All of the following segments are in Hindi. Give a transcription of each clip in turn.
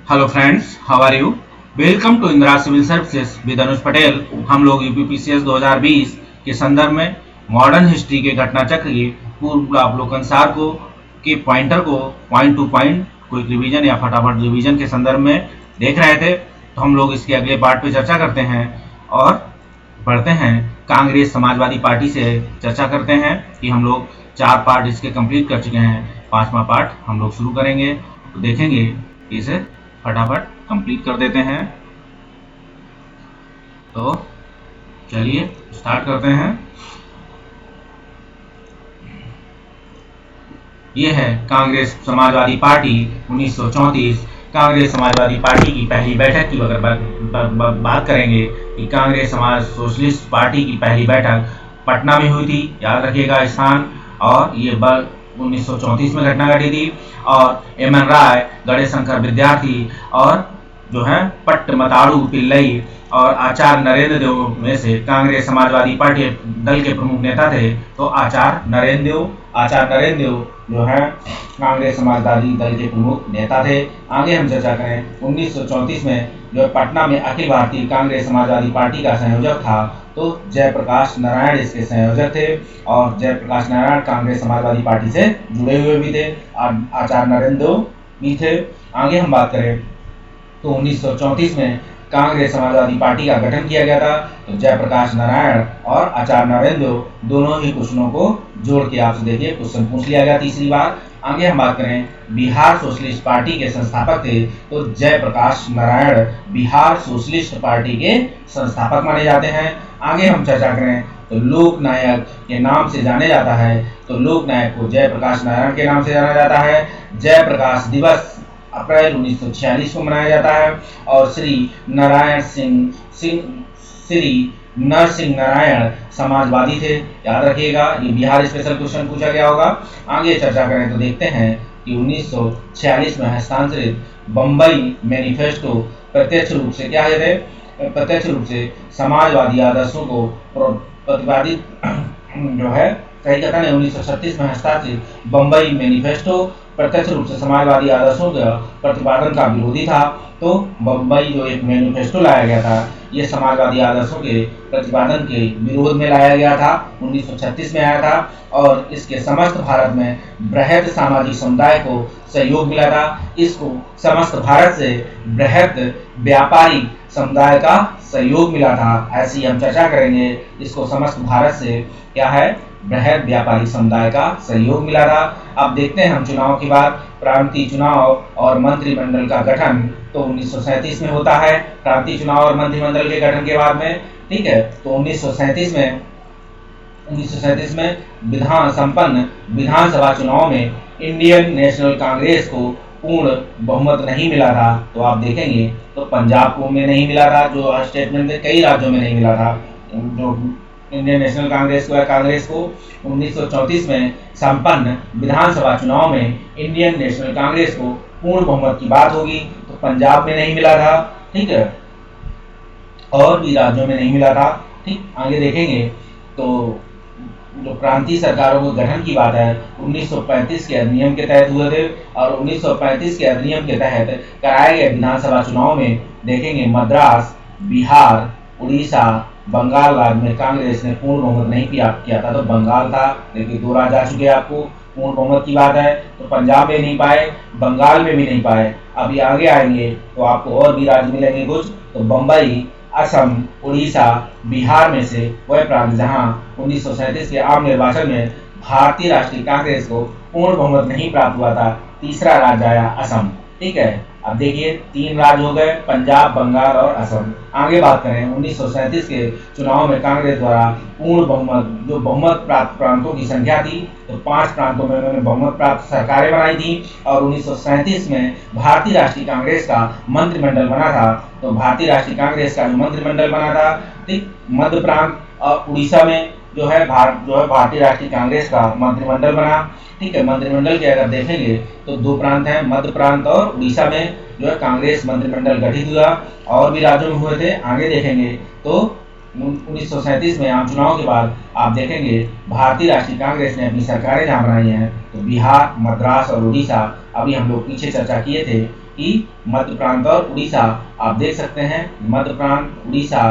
Hello friends, how are you? Welcome to Indira civil services with Anuj Patel. हम लोग यूपीपीसीएस 2020 के संदर्भ में मॉडर्न हिस्ट्री के घटना चक्र के पूर्व अवलोकन सार को के पॉइंटर को point two point quick revision या फटाफट रिवीजन के संदर्भ में देख रहे थे। तो हम लोग इसके अगले पार्ट पे चर्चा करते हैं और बढ़ते हैं कांग्रेस समाजवादी पार्टी से चर्चा करते हैं कि हम लोग 4 पार्ट इसके कंप्लीट कर चुके हैं। 5वां पार्ट हम लोग शुरू करेंगे, तो देखेंगे कि इसे फटाफट कंप्लीट कर देते हैं। तो चलिए स्टार्ट करते हैं। ये है कांग्रेस समाजवादी पार्टी 1934। कांग्रेस समाजवादी पार्टी की पहली बैठक की अगर बात करेंगे कि कांग्रेस समाज सोशलिस्ट पार्टी की पहली बैठक पटना में हुई थी, याद रखिएगा स्थान। और ये 1934 में घटना घटी थी। और एम एन राय, गणेश शंकर विद्यार्थी और जो है पट्टमताड़ू पिल्लई और आचार्य नरेंद्र देव में से कांग्रेस समाजवादी पार्टी दल के प्रमुख नेता थे। तो आचार्य नरेंद्र देव जो है कांग्रेस समाजवादी दल के प्रमुख नेता थे। आगे हम चर्चा करें 1934 में जो पटना में अखिल भारतीय कांग्रेस समाजवादी पार्टी का संयोजक था, तो जयप्रकाश नारायण इसके संयोजक थे। और जयप्रकाश नारायण कांग्रेस समाजवादी पार्टी से जुड़े हुए भी थे और आचार्य नरेंद्र देव भी थे। आगे हम बात करें तो 1934 में कांग्रेस समाजवादी पार्टी का गठन किया गया था। तो जयप्रकाश नारायण और आचार्य नरेंद्र दोनों ही क्वेश्चनों को जोड़ के आपसे देखिए क्वेश्चन पूछ लिया गया तीसरी बार। आगे हम बात करें बिहार सोशलिस्ट पार्टी के संस्थापक थे, तो जयप्रकाश नारायण बिहार सोशलिस्ट पार्टी के संस्थापक माने जाते हैं। आगे हम चर्चा करें तो लोकनायक के नाम से जाने जाता है, तो लोकनायक को जयप्रकाश नारायण के नाम से जाना जाता है। जयप्रकाश दिवस अप्रैल 1946 को मनाया जाता है। और श्री नरसिंह नारायण समाजवादी थे, याद रखिएगा। ये बिहार स्पेशल क्वेश्चन पूछा गया होगा। आगे चर्चा करें तो देखते हैं कि 1946 में हस्तांतरित बम्बई मैनिफेस्टो प्रत्यक्ष रूप से क्या है, प्रत्यक्ष रूप से समाजवादी आदर्शों को प्रतिपादित जो है कई कथन है। 1936 में हस्ताक्षरित बम्बई मैनिफेस्टो प्रत्यक्ष रूप से समाजवादी आदर्शों के प्रतिपादन का विरोधी था। तो बम्बई जो एक मैनिफेस्टो लाया गया था, ये समाजवादी आदर्शों के प्रतिपादन के विरोध में लाया गया था, 1936 में आया था। और इसके समस्त भारत में बृहद सामाजिक समुदाय को सहयोग मिला था। इसको समस्त भारत से बृहद व्यापारी समुदाय का सहयोग मिला था, ऐसी हम चर्चा करेंगे। इसको समस्त भारत से क्या है, बृहद व्यापारी समुदाय का सहयोग मिला था। अब देखते हैं हम चुनाव के बाद प्रांतीय चुनाव और मंत्रिमंडल का गठन तो 1937 में होता है। प्रांतीय चुनाव और मंत्रिमंडल के गठन के बाद में, ठीक है, तो 1937 में संपन्न विधानसभा चुनाव में इंडियन नेशनल कांग्रेस को पूर्ण बहुमत नहीं मिला था। तो आप देखेंगे तो पंजाब को में नहीं मिला था, जो स्टेटमेंट में कई राज्यों में नहीं मिला था। जो इंडियन नेशनल कांग्रेस को 1934 में संपन्न विधानसभा चुनाव में इंडियन नेशनल कांग्रेस को पूर्ण बहुमत की बात होगी, तो पंजाब में नहीं मिला था, ठीक है, और भी राज्यों में नहीं मिला था। ठीक, आगे देखेंगे तो जो प्रांतीय सरकारों के गठन की बात है 1935 के अधिनियम के तहत हुए थे। और 1935 के अधिनियम के तहत कराए गए विधानसभा चुनाव में देखेंगे मद्रास, बिहार, उड़ीसा, बंगाल राज्य में कांग्रेस ने पूर्ण बहुमत नहीं किया था। तो बंगाल था, देखिए 2 राज्य आ चुके आपको, पूर्ण बहुमत की बात है। तो पंजाब में नहीं पाए, बंगाल में भी नहीं पाए। अभी आगे आएंगे तो आपको और भी राज्य मिलेंगे कुछ, तो बम्बई, असम, उड़ीसा, बिहार में से वह प्रांत जहां 1937 के आम निर्वाचन में भारतीय राष्ट्रीय कांग्रेस को पूर्ण बहुमत नहीं प्राप्त हुआ था। तीसरा राज्य आया असम, ठीक है। अब देखिए 3 राज्य हो गए, पंजाब, बंगाल और असम। आगे बात करें 1937 के चुनाव में कांग्रेस द्वारा पूर्ण बहुमत, जो बहुमत प्राप्त प्रांतों की संख्या थी, तो 5 प्रांतों में उन्होंने बहुमत प्राप्त सरकारें बनाई थी। और 1937 में भारतीय राष्ट्रीय कांग्रेस का मंत्रिमंडल बना था। तो भारतीय राष्ट्रीय कांग्रेस का जो मंत्रिमंडल बना था, ठीक, मध्य प्रांत और उड़ीसा में जो है भारतीय राष्ट्रीय कांग्रेस का मंत्रिमंडल बना, ठीक है। मंत्रिमंडल के अगर देखेंगे तो 2 प्रांत हैं, मध्य प्रांत और उड़ीसा में जो है कांग्रेस मंत्रिमंडल गठित हुआ। और भी राज्यों में हुए थे, आगे देखेंगे तो 1937 में आम चुनाव के बाद आप देखेंगे भारतीय राष्ट्रीय कांग्रेस ने अपनी सरकारें जहाँ बनाई हैं, तो बिहार, मद्रास और उड़ीसा। अभी हम लोग पीछे चर्चा किए थे कि मध्य प्रांत और उड़ीसा, आप देख सकते हैं मध्य प्रांत, उड़ीसा,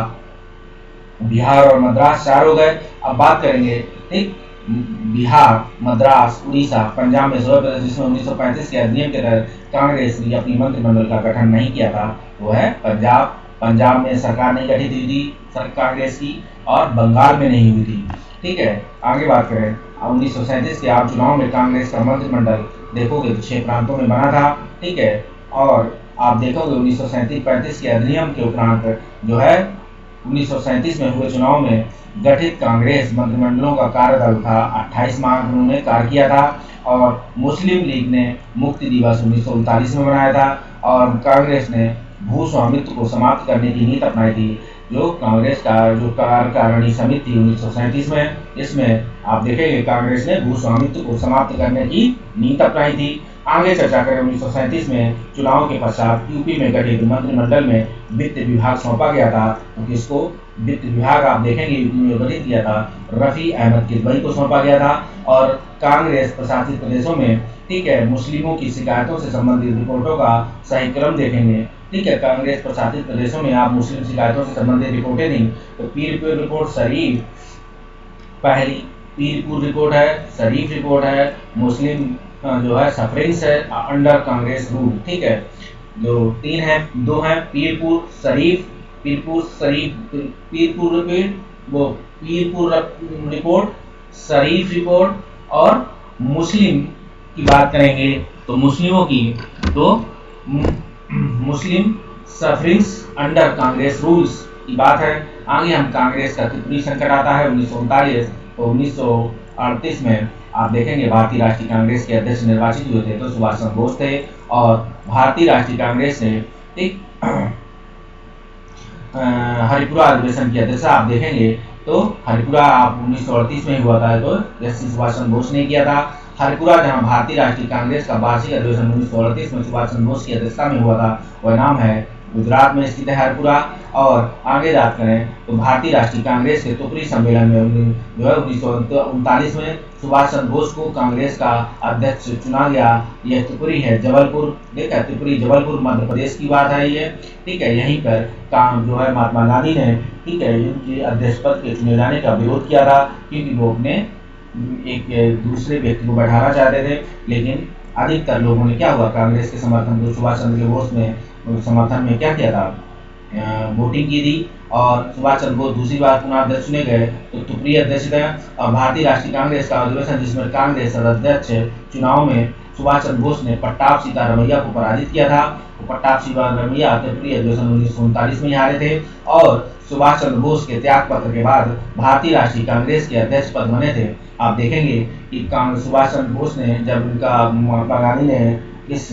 बिहार और मद्रास 4 हो गए। अब बात करेंगे, ठीक, बिहार, मद्रास, उड़ीसा, पंजाब में 16 प्रदेश जिसमें 1935 के अधिनियम के तहत कांग्रेस ने अपनी मंत्रिमंडल का गठन नहीं किया था, वो है पंजाब। पंजाब में सरकार नहीं गठित हुई थी कांग्रेस की, और बंगाल में नहीं हुई थी। ठीक है, आगे बात करें, 1937 के आम चुनाव में कांग्रेस का मंत्रिमंडल देखोगे तो 6 प्रांतों में बना था। ठीक है, और आप देखोगे 1937-35 के अधिनियम के उपरांत जो है 1937 में हुए चुनाव में गठित कांग्रेस मंत्रिमंडलों का कार्यकाल था 28 माह उन्होंने कार्य किया था, और मुस्लिम लीग ने मुक्ति दिवस 1939 में मनाया था, और कांग्रेस ने भू स्वामित्व को समाप्त करने की नीति अपनाई थी। जो कांग्रेस का जो कार्यकारिणी समिति थी 1937 में, इसमें आप देखेंगे कांग्रेस ने भू स्वामित्व को समाप्त करने की नीति अपनाई थी। आगे चर्चा करें, 1937 में चुनाव के पश्चात यूपी में गठित मंत्रिमंडल में वित्त विभाग सौंपा गया था, तो किसको वित्त विभाग आप देखेंगे यूपी में गठित किया था, रफी अहमद किदवई को सौंपा गया था। और कांग्रेस प्रशासित प्रदेशों में, ठीक है, मुस्लिमों की शिकायतों से संबंधित रिपोर्टों का सही क्रम देखेंगे। ठीक है, कांग्रेस प्रशासित प्रदेशों में आप मुस्लिम शिकायतों से संबंधित रिपोर्टें दी, तो पीरपुर रिपोर्ट शरीफ पहली, पीरपुर रिपोर्ट है, शरीफ रिपोर्ट है, मुस्लिम जो है सफरिंग्स है अंडर कांग्रेस रूल। ठीक है, जो 3 है, 2 है पीरपुर शरीफ, पीरपुर रिपोर्ट, वो पीरपुर रिपोर्ट, शरीफ रिपोर्ट, और मुस्लिम की बात करेंगे तो मुस्लिमों की, तो मुस्लिम सफरिंग्स अंडर कांग्रेस रूल्स की बात है। आगे हम कांग्रेस का त्रिपुरी संकट आता है 1939, तो 1938 में आप देखेंगे भारतीय राष्ट्रीय कांग्रेस के अध्यक्ष निर्वाचित हुए थे, तो सुभाष चंद्र बोस थे, और भारतीय राष्ट्रीय कांग्रेस ने एक हरिपुरा अधिवेशन की अध्यक्षता आप देखेंगे, तो हरिपुरा आप 1938 में हुआ था, तो जस्टिस सुभाष चंद्र बोस ने किया था। हरिपुरा जहां भारतीय राष्ट्रीय कांग्रेस का वार्षिक अधिवेशन 1938 में सुभाष चंद्र बोस की अध्यक्षता में हुआ था, वह नाम है गुजरात में स्थित है हरिपुरा। और आगे बात करें तो भारतीय राष्ट्रीय कांग्रेस के तुपरी सम्मेलन में जो है 1939 में सुभाष चंद्र बोस को कांग्रेस का अध्यक्ष चुना गया। यह त्रिपुरी है, जबलपुर, देखा त्रिपुरी जबलपुर मध्य प्रदेश की बात है ये। ठीक है, यहीं पर काम जो है महात्मा गांधी ने, ठीक है, इनके अध्यक्ष पद के चुने जाने का विरोध किया था, क्योंकि वो अपने एक दूसरे व्यक्ति को बैठाना चाहते थे। लेकिन अधिकतर लोगों ने क्या हुआ, कांग्रेस के समर्थन को सुभाष चंद्र बोस में समर्थन में क्या किया था, वोटिंग की थी, और सुभाष चंद्र बोस दूसरी बार पुनः अध्यक्ष चुने गए, तो तुपरी अध्यक्ष थे। और भारतीय राष्ट्रीय कांग्रेस का अधिवेशन जिसमें कांग्रेस अध्यक्ष चुनाव में सुभाष चंद्र बोस ने पट्टाभ सीतारमैया को पराजित किया था। तो पट्टाभ सीतारमैया त्रिपुरी अधिवेशन 1939 में हारे थे, और सुभाष चंद्र बोस के त्याग पत्र के बाद भारतीय राष्ट्रीय कांग्रेस के अध्यक्ष पद बने थे। आप देखेंगे कि सुभाष चंद्र बोस ने, जब उनका महात्मा गांधी ने इस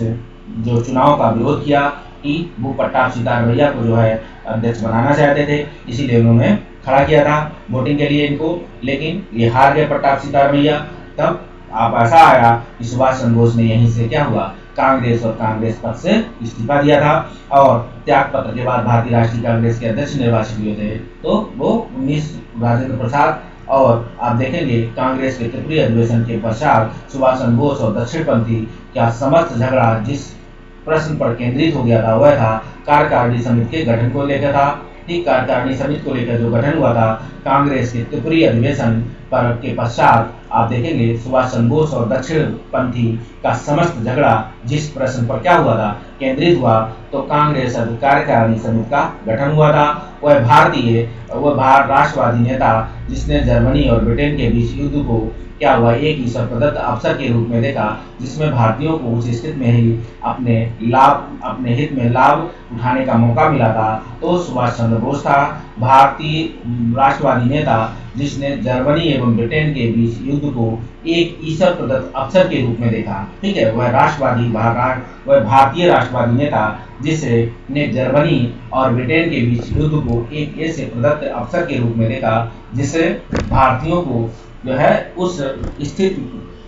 जो चुनाव का विरोध किया कि वो पट्टाभ सीतारमैया को जो है अध्यक्ष बनाना चाहते थे, इसीलिए उन्होंने खड़ा किया था वोटिंग के लिए इनको, लेकिन ये हार गए पट्टाभ सीतारमैया। तब आप ऐसा आया कि सुभाष चंद्र बोस ने यहीं से क्या हुआ, कांग्रेस और कांग्रेस पद से इस्तीफा दिया था, और त्याग पत्र के बाद भारतीय राष्ट्रीय कांग्रेस के अध्यक्ष निर्वाचित हुए थे, तो वो 19 राजेंद्र प्रसाद। और आप देखेंगे कांग्रेस के त्रिपुरी अधिवेशन के पश्चात सुभाष चंद्र बोस और दक्षिणपंथी का समस्त झगड़ा जिस प्रश्न पर केंद्रित हो गया था, वह था कार्यकारिणी समिति के गठन को लेकर था। ठीक, कार्यकारिणी समिति को लेकर जो गठन हुआ था कांग्रेस के त्रिपुरी अधिवेशन पर के पश्चात, आप देखेंगे सुभाष चंद्र बोस और दक्षिणपंथी का समस्त झगड़ा जिस प्रश्न पर क्या हुआ था, केंद्रित हुआ, तो कांग्रेस कार्यकारिणी समिति का गठन हुआ था। वह राष्ट्रवादी नेता जिसने जर्मनी और ब्रिटेन के बीच युद्ध को क्या हुआ, एक ईश्वर प्रदत्त अवसर के रूप में देखा, जिसमें भारतीयों को उस स्थिति में ही अपने हित में लाभ उठाने का मौका मिला था, तो सुभाष चंद्र बोस था। भारतीय राष्ट्रवादी नेता जिसने जर्मनी एवं ब्रिटेन के बीच युद्ध को एक ईश्वर प्रदत्त अवसर के रूप में देखा। ठीक है, वह भारतीय राष्ट्रवादी नेता जिसने जर्मनी और ब्रिटेन के बीच युद्ध को एक ऐसे प्रदत्त अवसर के रूप में देखा, जिससे भारतीयों को जो है उस स्थिति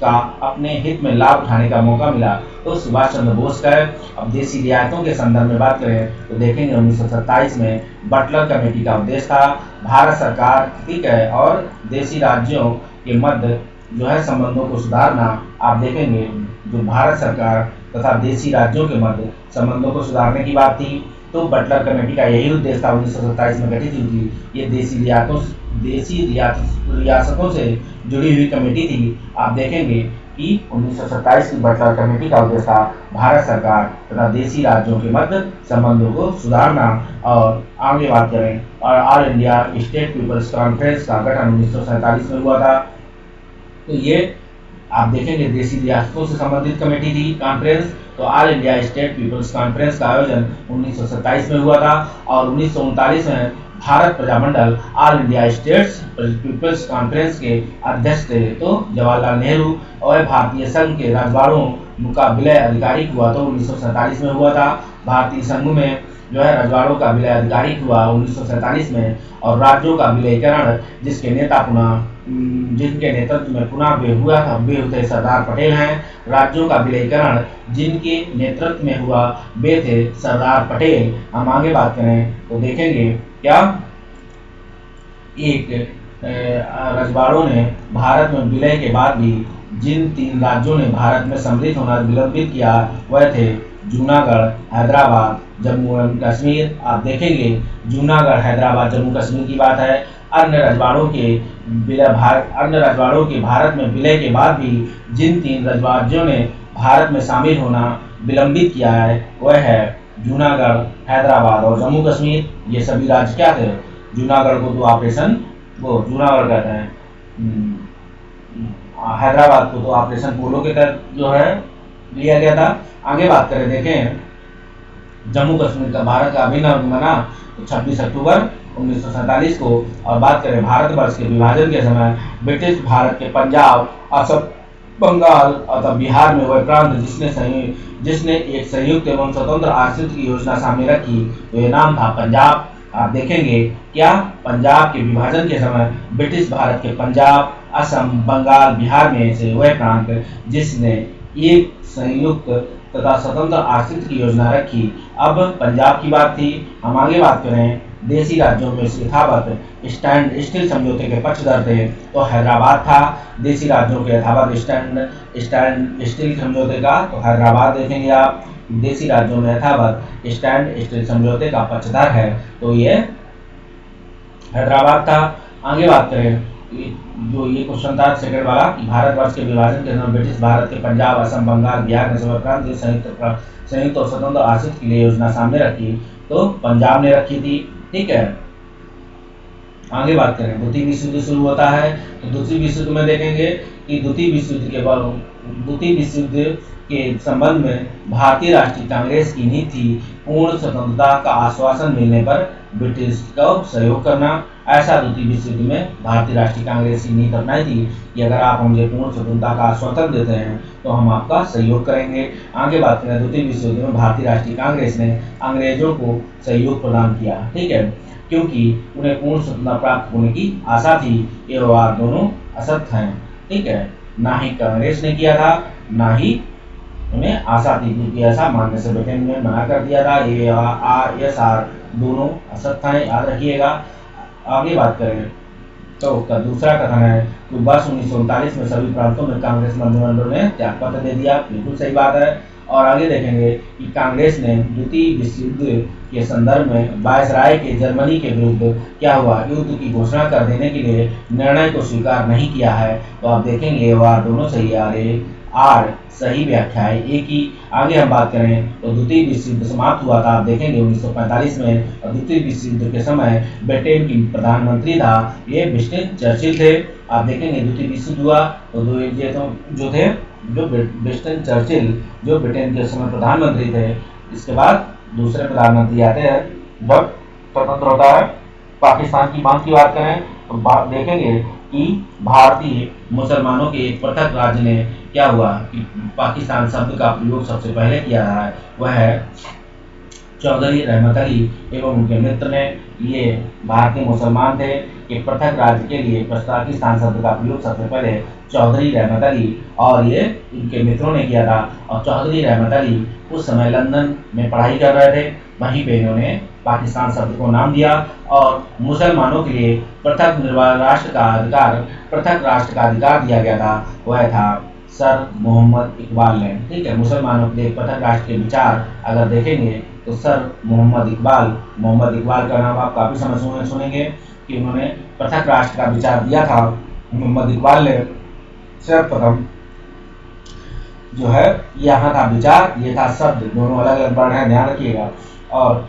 का अपने हित में लाभ उठाने का मौका मिला, तो सुभाष चंद्र बोस का है। अब देशी रियायतों के संदर्भ में बात करें तो देखेंगे 1927 में बटलर कमेटी का उद्देश्य था भारत सरकार, ठीक है, और देशी राज्यों के मध्य जो है संबंधों को सुधारना। आप देखेंगे जो भारत सरकार तथा देशी राज्यों के मध्य संबंधों को सुधारने की बात थी। तो बटलर कमेटी का यही उद्देश्य था 1927 में गठित हुई थी। ये देशी रियासतों से जुड़ी हुई कमेटी थी। आप देखेंगे कि 1927 की बटलर कमेटी का उद्देश्य था भारत सरकार तथा देशी राज्यों के मध्य संबंधों को सुधारना। और आगे बात करें और All India State People's Conference का गठन 1947 में हुआ था। तो ये आप देखेंगे देशी रियासतों से संबंधित कमेटी थी कॉन्फ्रेंस। तो All India State People's Conference का आयोजन 1927 में हुआ था। और 1939 में Bharat Prajamandal All India States People's Conference के अध्यक्ष थे तो जवाहरलाल नेहरू। और भारतीय संघ के रजवाड़ों का विलय आधिकारिक हुआ तो 1947 में हुआ था। भारतीय संघ में जो है रजवाड़ों का विलय आधिकारिक हुआ 1947 में। और राज्यों का विलयीकरण जिनके नेतृत्व में पुनः वे थे सरदार पटेल हैं। राज्यों का विलयीकरण जिनके नेतृत्व में हुआ वे थे सरदार पटेल। हम आगे बात करें तो देखेंगे क्या एक रजवाड़ों ने भारत में विलय के बाद भी जिन 3 राज्यों ने भारत में सम्मिलित होना विलंबित किया वह थे जूनागढ़, हैदराबाद, जम्मू एवं कश्मीर। आप देखेंगे जूनागढ़, हैदराबाद, जम्मू कश्मीर की बात है। अन्य रजवाड़ों के भारत में विलय के बाद भी जिन 3 राज्यों ने भारत में शामिल होना विलंबित किया है वह है जूनागढ़, हैदराबाद और जम्मू कश्मीर। ये सभी राज्य क्या थे? जूनागढ़ को तो ऑपरेशन जूनागढ़ कहते हैं, हैदराबाद को तो ऑपरेशन पोलो के तहत जो है लिया गया था। आगे बात करें देखें जम्मू कश्मीर का भारत का अभिन्न अंग बना तो 26 अक्टूबर 1947 को। और बात करें भारतवर्ष के विभाजन के समय ब्रिटिश भारत के पंजाब, असम, बंगाल और बिहार में वह प्रांत जिसने एक संयुक्त एवं स्वतंत्र अस्तित्व की योजना सामने रखी तो ये नाम था पंजाब। आप देखेंगे क्या पंजाब के विभाजन के समय ब्रिटिश भारत के पंजाब, असम, बंगाल, बिहार में से वह प्रांत जिसने एक संयुक्त तथा स्वतंत्र अस्तित्व की योजना रखी। अब पंजाब की बात थी। हम आगे बात करें देशी राज्यों में यथावत स्टैंड स्टिल समझौते के पक्षधर थे तो हैदराबाद था। देशी राज्यों के यथावत स्टैंड स्टिल समझौते का तो हैदराबाद देखेंगे आप। देशी राज्यों में यथावत स्टैंड स्टिल समझौते का पक्षधर है तो ये हैदराबाद था। आगे बात करें जो ये क्वेश्चन था सेकंड वाला कि भारतवर्ष के विभाजन के समय ब्रिटिश भारत के पंजाब, असम, बंगाल, बिहार में से प्रांत संयुक्त और स्वतंत्र अस्तित्व के लिए योजना सामने रखी तो पंजाब ने रखी थी। ठीक है, आगे बात करें द्वितीय विश्व युद्ध शुरू होता है तो द्वितीय विश्व युद्ध में देखेंगे कि द्वितीय विश्व युद्ध के संबंध में भारतीय राष्ट्रीय कांग्रेस की नीति पूर्ण स्वतंत्रता का आश्वासन मिलने पर ब्रिटिश को सहयोग करना। ऐसा द्वितीय विश्व युद्ध में भारतीय राष्ट्रीय कांग्रेस की नीति अपनाई थी कि अगर आप मुझे पूर्ण स्वतंत्रता का आश्वासन देते हैं तो हम आपका सहयोग करेंगे। आगे बात करें द्वितीय विश्व युद्ध में भारतीय राष्ट्रीय कांग्रेस ने अंग्रेजों को सहयोग प्रदान किया। ठीक है, क्योंकि उन्हें पूर्ण स्वतंत्रता प्राप्त होने की आशा थी। ये वार दोनों असत्य हैं। ठीक है, ना ही कांग्रेस ने किया था ना ही उन्हें आशा थी, क्योंकि ऐसा मानने से ब्रिटेन ने मना कर दिया था। ये AR दोनों असत्य हैं, याद रखिएगा। आगे बात करें तो उसका दूसरा कथन है कि वर्ष 1939 में सभी प्रांतों में कांग्रेस मंत्रिमंडल ने त्यागपत्र दे दिया। बिल्कुल सही बात है। और आगे देखेंगे कि कांग्रेस ने द्वितीय विश्व युद्ध के संदर्भ में वायसराय के जर्मनी के विरुद्ध क्या हुआ युद्ध की घोषणा कर देने के लिए निर्णय को स्वीकार नहीं किया है। तो आप देखेंगे वार दोनों सही आ रहे आर सही व्याख्या है एक ही। आगे हम बात करें तो द्वितीय विश्व युद्ध समाप्त हुआ था। आप देखेंगे 1945 में। और द्वितीय विश्व युद्ध के समय ब्रिटेन की प्रधानमंत्री था ये विंस्टन चर्चिल थे। आप देखेंगे द्वितीय विश्व युद्ध हुआ तो विंस्टन चर्चिल जो ब्रिटेन के समय प्रधानमंत्री थे। इसके बाद दूसरे प्रधानमंत्री आते हैं जब स्वतंत्र होता है। पाकिस्तान की बात करें तो देखेंगे कि भारतीय मुसलमानों के एक पृथक राज्य ने क्या हुआ कि पाकिस्तान शब्द का प्रयोग सबसे पहले किया है वह है चौधरी रहमत अली एवं उनके मित्र ने। ये भारतीय मुसलमान थे कि पृथक राज्य के लिए पाकिस्तान शब्द का प्रयोग सबसे पहले चौधरी रहमत अली और ये उनके मित्रों ने किया था। और चौधरी रहमत अली उस समय लंदन में पढ़ाई कर रहे थे, वहीं पे इन्होंने पाकिस्तान शब्द को नाम दिया। और मुसलमानों के लिए पृथक राष्ट्र का अधिकार दिया गया था, वह था सर मोहम्मद इकबाल ने। ठीक है, मुसलमानों के लिए पृथक राष्ट्र के विचार अगर देखेंगे तो सर मोहम्मद इकबाल का नाम आप काफ़ी समय सुनेंगे कि उन्होंने पृथक राष्ट्र का विचार दिया था। मोहम्मद इकबाल ने सर्वप्रथम जो है यहाँ था विचार, ये था शब्द, दोनों अलग अलग वर्ण हैं, ध्यान रखिएगा। और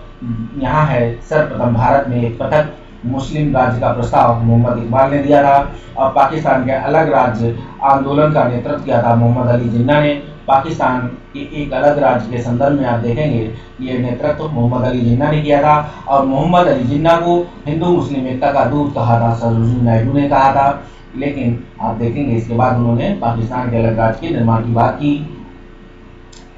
यहाँ है सर्वप्रथम भारत में एक पृथक मुस्लिम राज्य का प्रस्ताव मोहम्मद इकबाल ने दिया था। और पाकिस्तान के अलग राज्य आंदोलन का नेतृत्व किया था मोहम्मद अली जिन्ना ने। पाकिस्तान के एक अलग राज्य के संदर्भ में आप देखेंगे ये नेतृत्व मोहम्मद अली जिन्ना ने किया था। और मोहम्मद अली जिन्ना को हिंदू मुस्लिम एकता का दूत कहा था, सरोजिनी नायडू ने कहा था। लेकिन आप देखेंगे इसके बाद उन्होंने पाकिस्तान के अलग राज्य के निर्माण की बात की।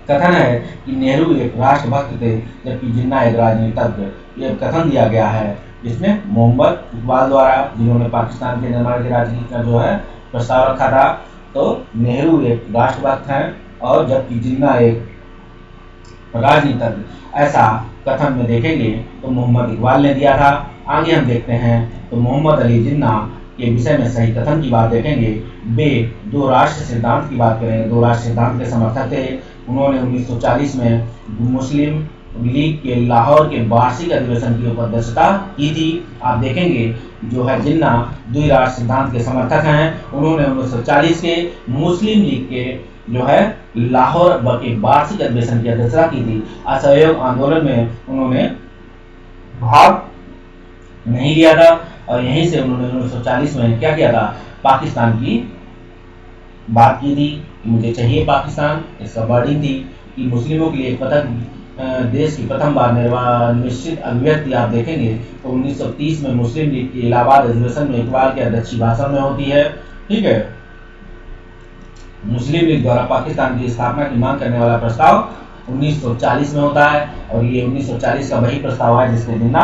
कथन है कि नेहरू एक राष्ट्रभक्त थे जबकि जिन्ना एक राजनीतिज्ञ, ये कथन दिया गया है जिसमें मोहम्मद इकबाल द्वारा, जिन्होंने पाकिस्तान के निर्माण की राजनीति का जो है प्रस्ताव रखा था। तो नेहरू एक राष्ट्रभक्त हैं और जबकि जिन्ना एक राजनीतिज्ञ, ऐसा कथन में देखेंगे तो मोहम्मद इकबाल ने दिया था। आगे हम देखते हैं तो मोहम्मद अली जिन्ना के विषय में सही कथन की बात देखेंगे। वे दो राष्ट्र सिद्धांत की बात करेंगे, दो राष्ट्र सिद्धांत के समर्थक थे। उन्होंने 1940 में मुस्लिम लीग के लाहौर के वार्षिक अधिवेशन की अध्यक्षता की थी। आप देखेंगे जो है जिन्ना द्विराष्ट्र सिद्धांत के समर्थक हैं। उन्होंने 1940 के मुस्लिम लीग के जो है लाहौर के वार्षिक अधिवेशन की अध्यक्षता की थी। असहयोग आंदोलन में उन्होंने भाग नहीं लिया था और यहीं से उन्होंने 1940 में क्या किया था, पाकिस्तान की बात की थी कि मुझे चाहिए पाकिस्तान। इसका वर्डिंग थी कि मुस्लिमों के लिए एक पृथक देश की प्रथम बार निश्चित अभिव्यक्ति आप देखेंगे तो 1930 में मुस्लिम लीग के इलाहाबाद अधिवेशन में इकबाल के अध्यक्षीय भाषण में होती है। ठीक है, मुस्लिम लीग द्वारा पाकिस्तान की स्थापना की मांग करने वाला प्रस्ताव 1940 में होता है और ये 1940 का वही प्रस्ताव है जिसके जिन्ना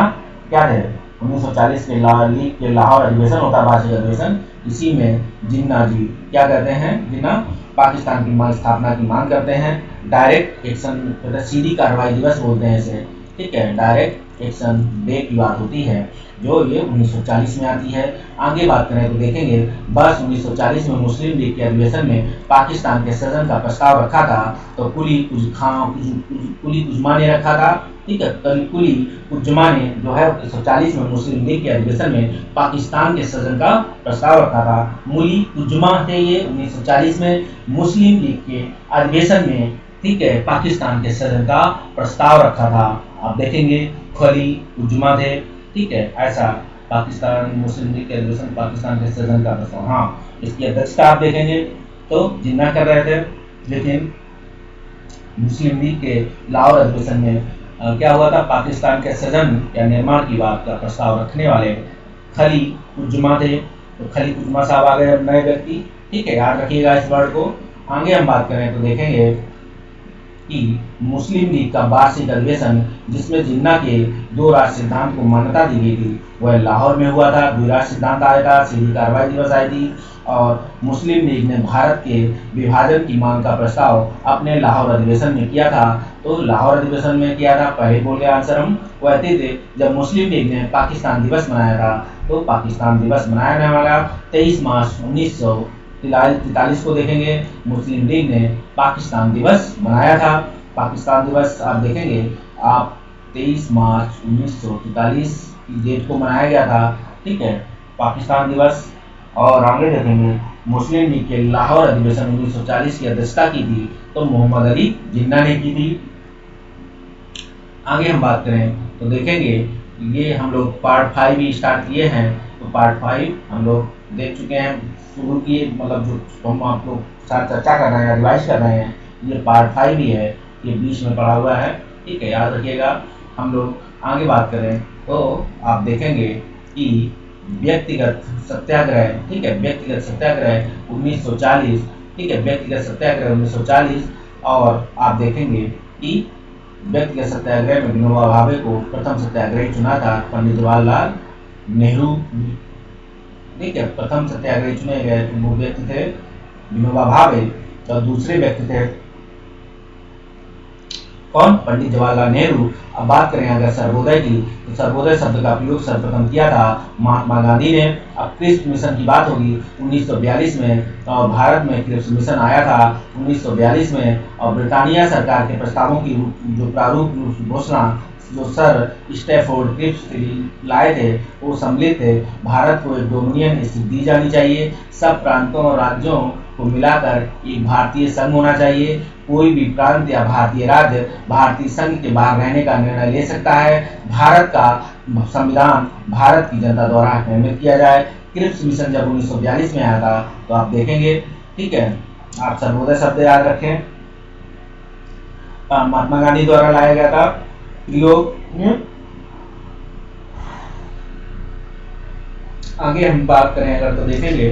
क्या थे, 1940 के लीग के लाहौर अधिवेशन होता है, वार्षिक अधिवेशन। इसी में जिन्ना जी क्या कहते हैं, जिन्ना पाकिस्तान की स्थापना की मांग करते हैं। डायरेक्ट एक्शन सीधी कार्रवाई दिवस बोलते हैं इसे। ठीक है, डायरेक्ट एक्शन डे की बात होती है जो ये 1940 में आती है। आगे बात करें तो देखेंगे बस 1940 में मुस्लिम लीग के अधिवेशन में पाकिस्तान के सृजन का प्रस्ताव रखा था तो कुली कुजमा ने रखा था। ठीक है, कुली कुजमा ने जो है 1940 में मुस्लिम लीग के अधिवेशन में पाकिस्तान के सृजन का प्रस्ताव रखा था। मुली कुजमा थे ये 1940 में मुस्लिम लीग के अधिवेशन में, ठीक है, पाकिस्तान के सृजन का प्रस्ताव रखा था। आप देखेंगे खली कुजमा थे। ठीक है, ऐसा पाकिस्तान मुस्लिम लीग के अधिवेशन पाकिस्तान के सृजन का प्रस्ताव। हाँ, इसकी अध्यक्षता आप देखेंगे तो जिन्ना कर रहे थे। लेकिन मुस्लिम लीग के लाहौर अधिवेशन में क्या हुआ था, पाकिस्तान के सृजन या निर्माण की बात का प्रस्ताव रखने वाले खली कुजमा थे। तो खली कुजमा साहब आ गए नए व्यक्ति। ठीक है, याद रखिएगा इस वर्ड को। आगे हम बात करें तो देखेंगे कि मुस्लिम लीग का वार्षिक अधिवेशन जिसमें जिन्ना के दो राष्ट्र सिद्धांत को मान्यता दी गई थी वह लाहौर में हुआ था। द्विराष्ट्र सिद्धांत आया था, सीधी कार्रवाई दिवस आई थी और मुस्लिम लीग ने भारत के विभाजन की मांग का प्रस्ताव अपने लाहौर अधिवेशन में किया था। तो लाहौर अधिवेशन में किया था, पहले बोल गया आंसर हम कहते थे। जब मुस्लिम लीग ने पाकिस्तान दिवस मनाया था तो पाकिस्तान दिवस मनाया जाने वाला 23 मार्च 1943 को देखेंगे मुस्लिम लीग ने पाकिस्तान दिवस मनाया था। पाकिस्तान दिवस आप देखेंगे आप 23 मार्च 1943 की डेट को मनाया गया था। ठीक है, पाकिस्तान दिवस। और आगे देखेंगे मुस्लिम लीग के लाहौर अधिवेशन 1940 की अध्यक्षता की थी तो मोहम्मद अली जिन्ना ने की थी। आगे हम बात करें तो देखेंगे ये हम लोग पार्ट 5 भी स्टार्ट किए हैं। तो पार्ट 5 हम लोग देख चुके हैं, शुरू किए, मतलब जो हम आप लोग साथ चर्चा कर रहे हैं, रिवाइज कर रहे हैं, ये पार्ट 5 ही है, ये बीच में पड़ा हुआ है। ठीक है, याद रखिएगा। हम लोग आगे बात करें तो आप देखेंगे कि व्यक्तिगत सत्याग्रह, ठीक है, व्यक्तिगत सत्याग्रह 1940, ठीक है, व्यक्तिगत सत्याग्रह 1940। और आप देखेंगे कि व्यक्तिगत सत्याग्रह में विनोबा भावे को प्रथम सत्याग्रही चुना था पंडित जवाहरलाल नेहरू। ठीक है, प्रथम सत्याग्रही चुने गए वो व्यक्ति थे विनोबा भावे और दूसरे व्यक्ति थे कौन? पंडित जवाहरलाल नेहरू। अब बात करें अगर सर्वोदय की, तो सर्वोदय शब्द का प्रयोग सर्वप्रथम किया था महात्मा गांधी ने। अब क्रिप्स मिशन की बात होगी 1942 में, और भारत में क्रिप्स मिशन आया था 1942 में, और ब्रिटानिया सरकार के प्रस्तावों की जो प्रारूप घोषणा जो सर स्टैफोर्ड क्रिप्स लाए थे वो सम्मिलित थे। भारत को एक डोमिनियन स्थिति दी जानी चाहिए, सब प्रांतों और राज्यों को मिलाकर एक भारतीय संघ होना चाहिए। कोई भी प्रांत या भारतीय राज्य भारतीय संघ के बाहर रहने का निर्णय ले सकता है। भारत का संविधान भारत की जनता द्वारा निर्मित किया जाए। क्रिप्स मिशन जब 1942 में आया था तो आप देखेंगे, ठीक है, आप सर्वोदय शब्द याद रखें, महात्मा गांधी द्वारा लाया गया था प्रयोग। आगे हम बात करें अगर तो देखेंगे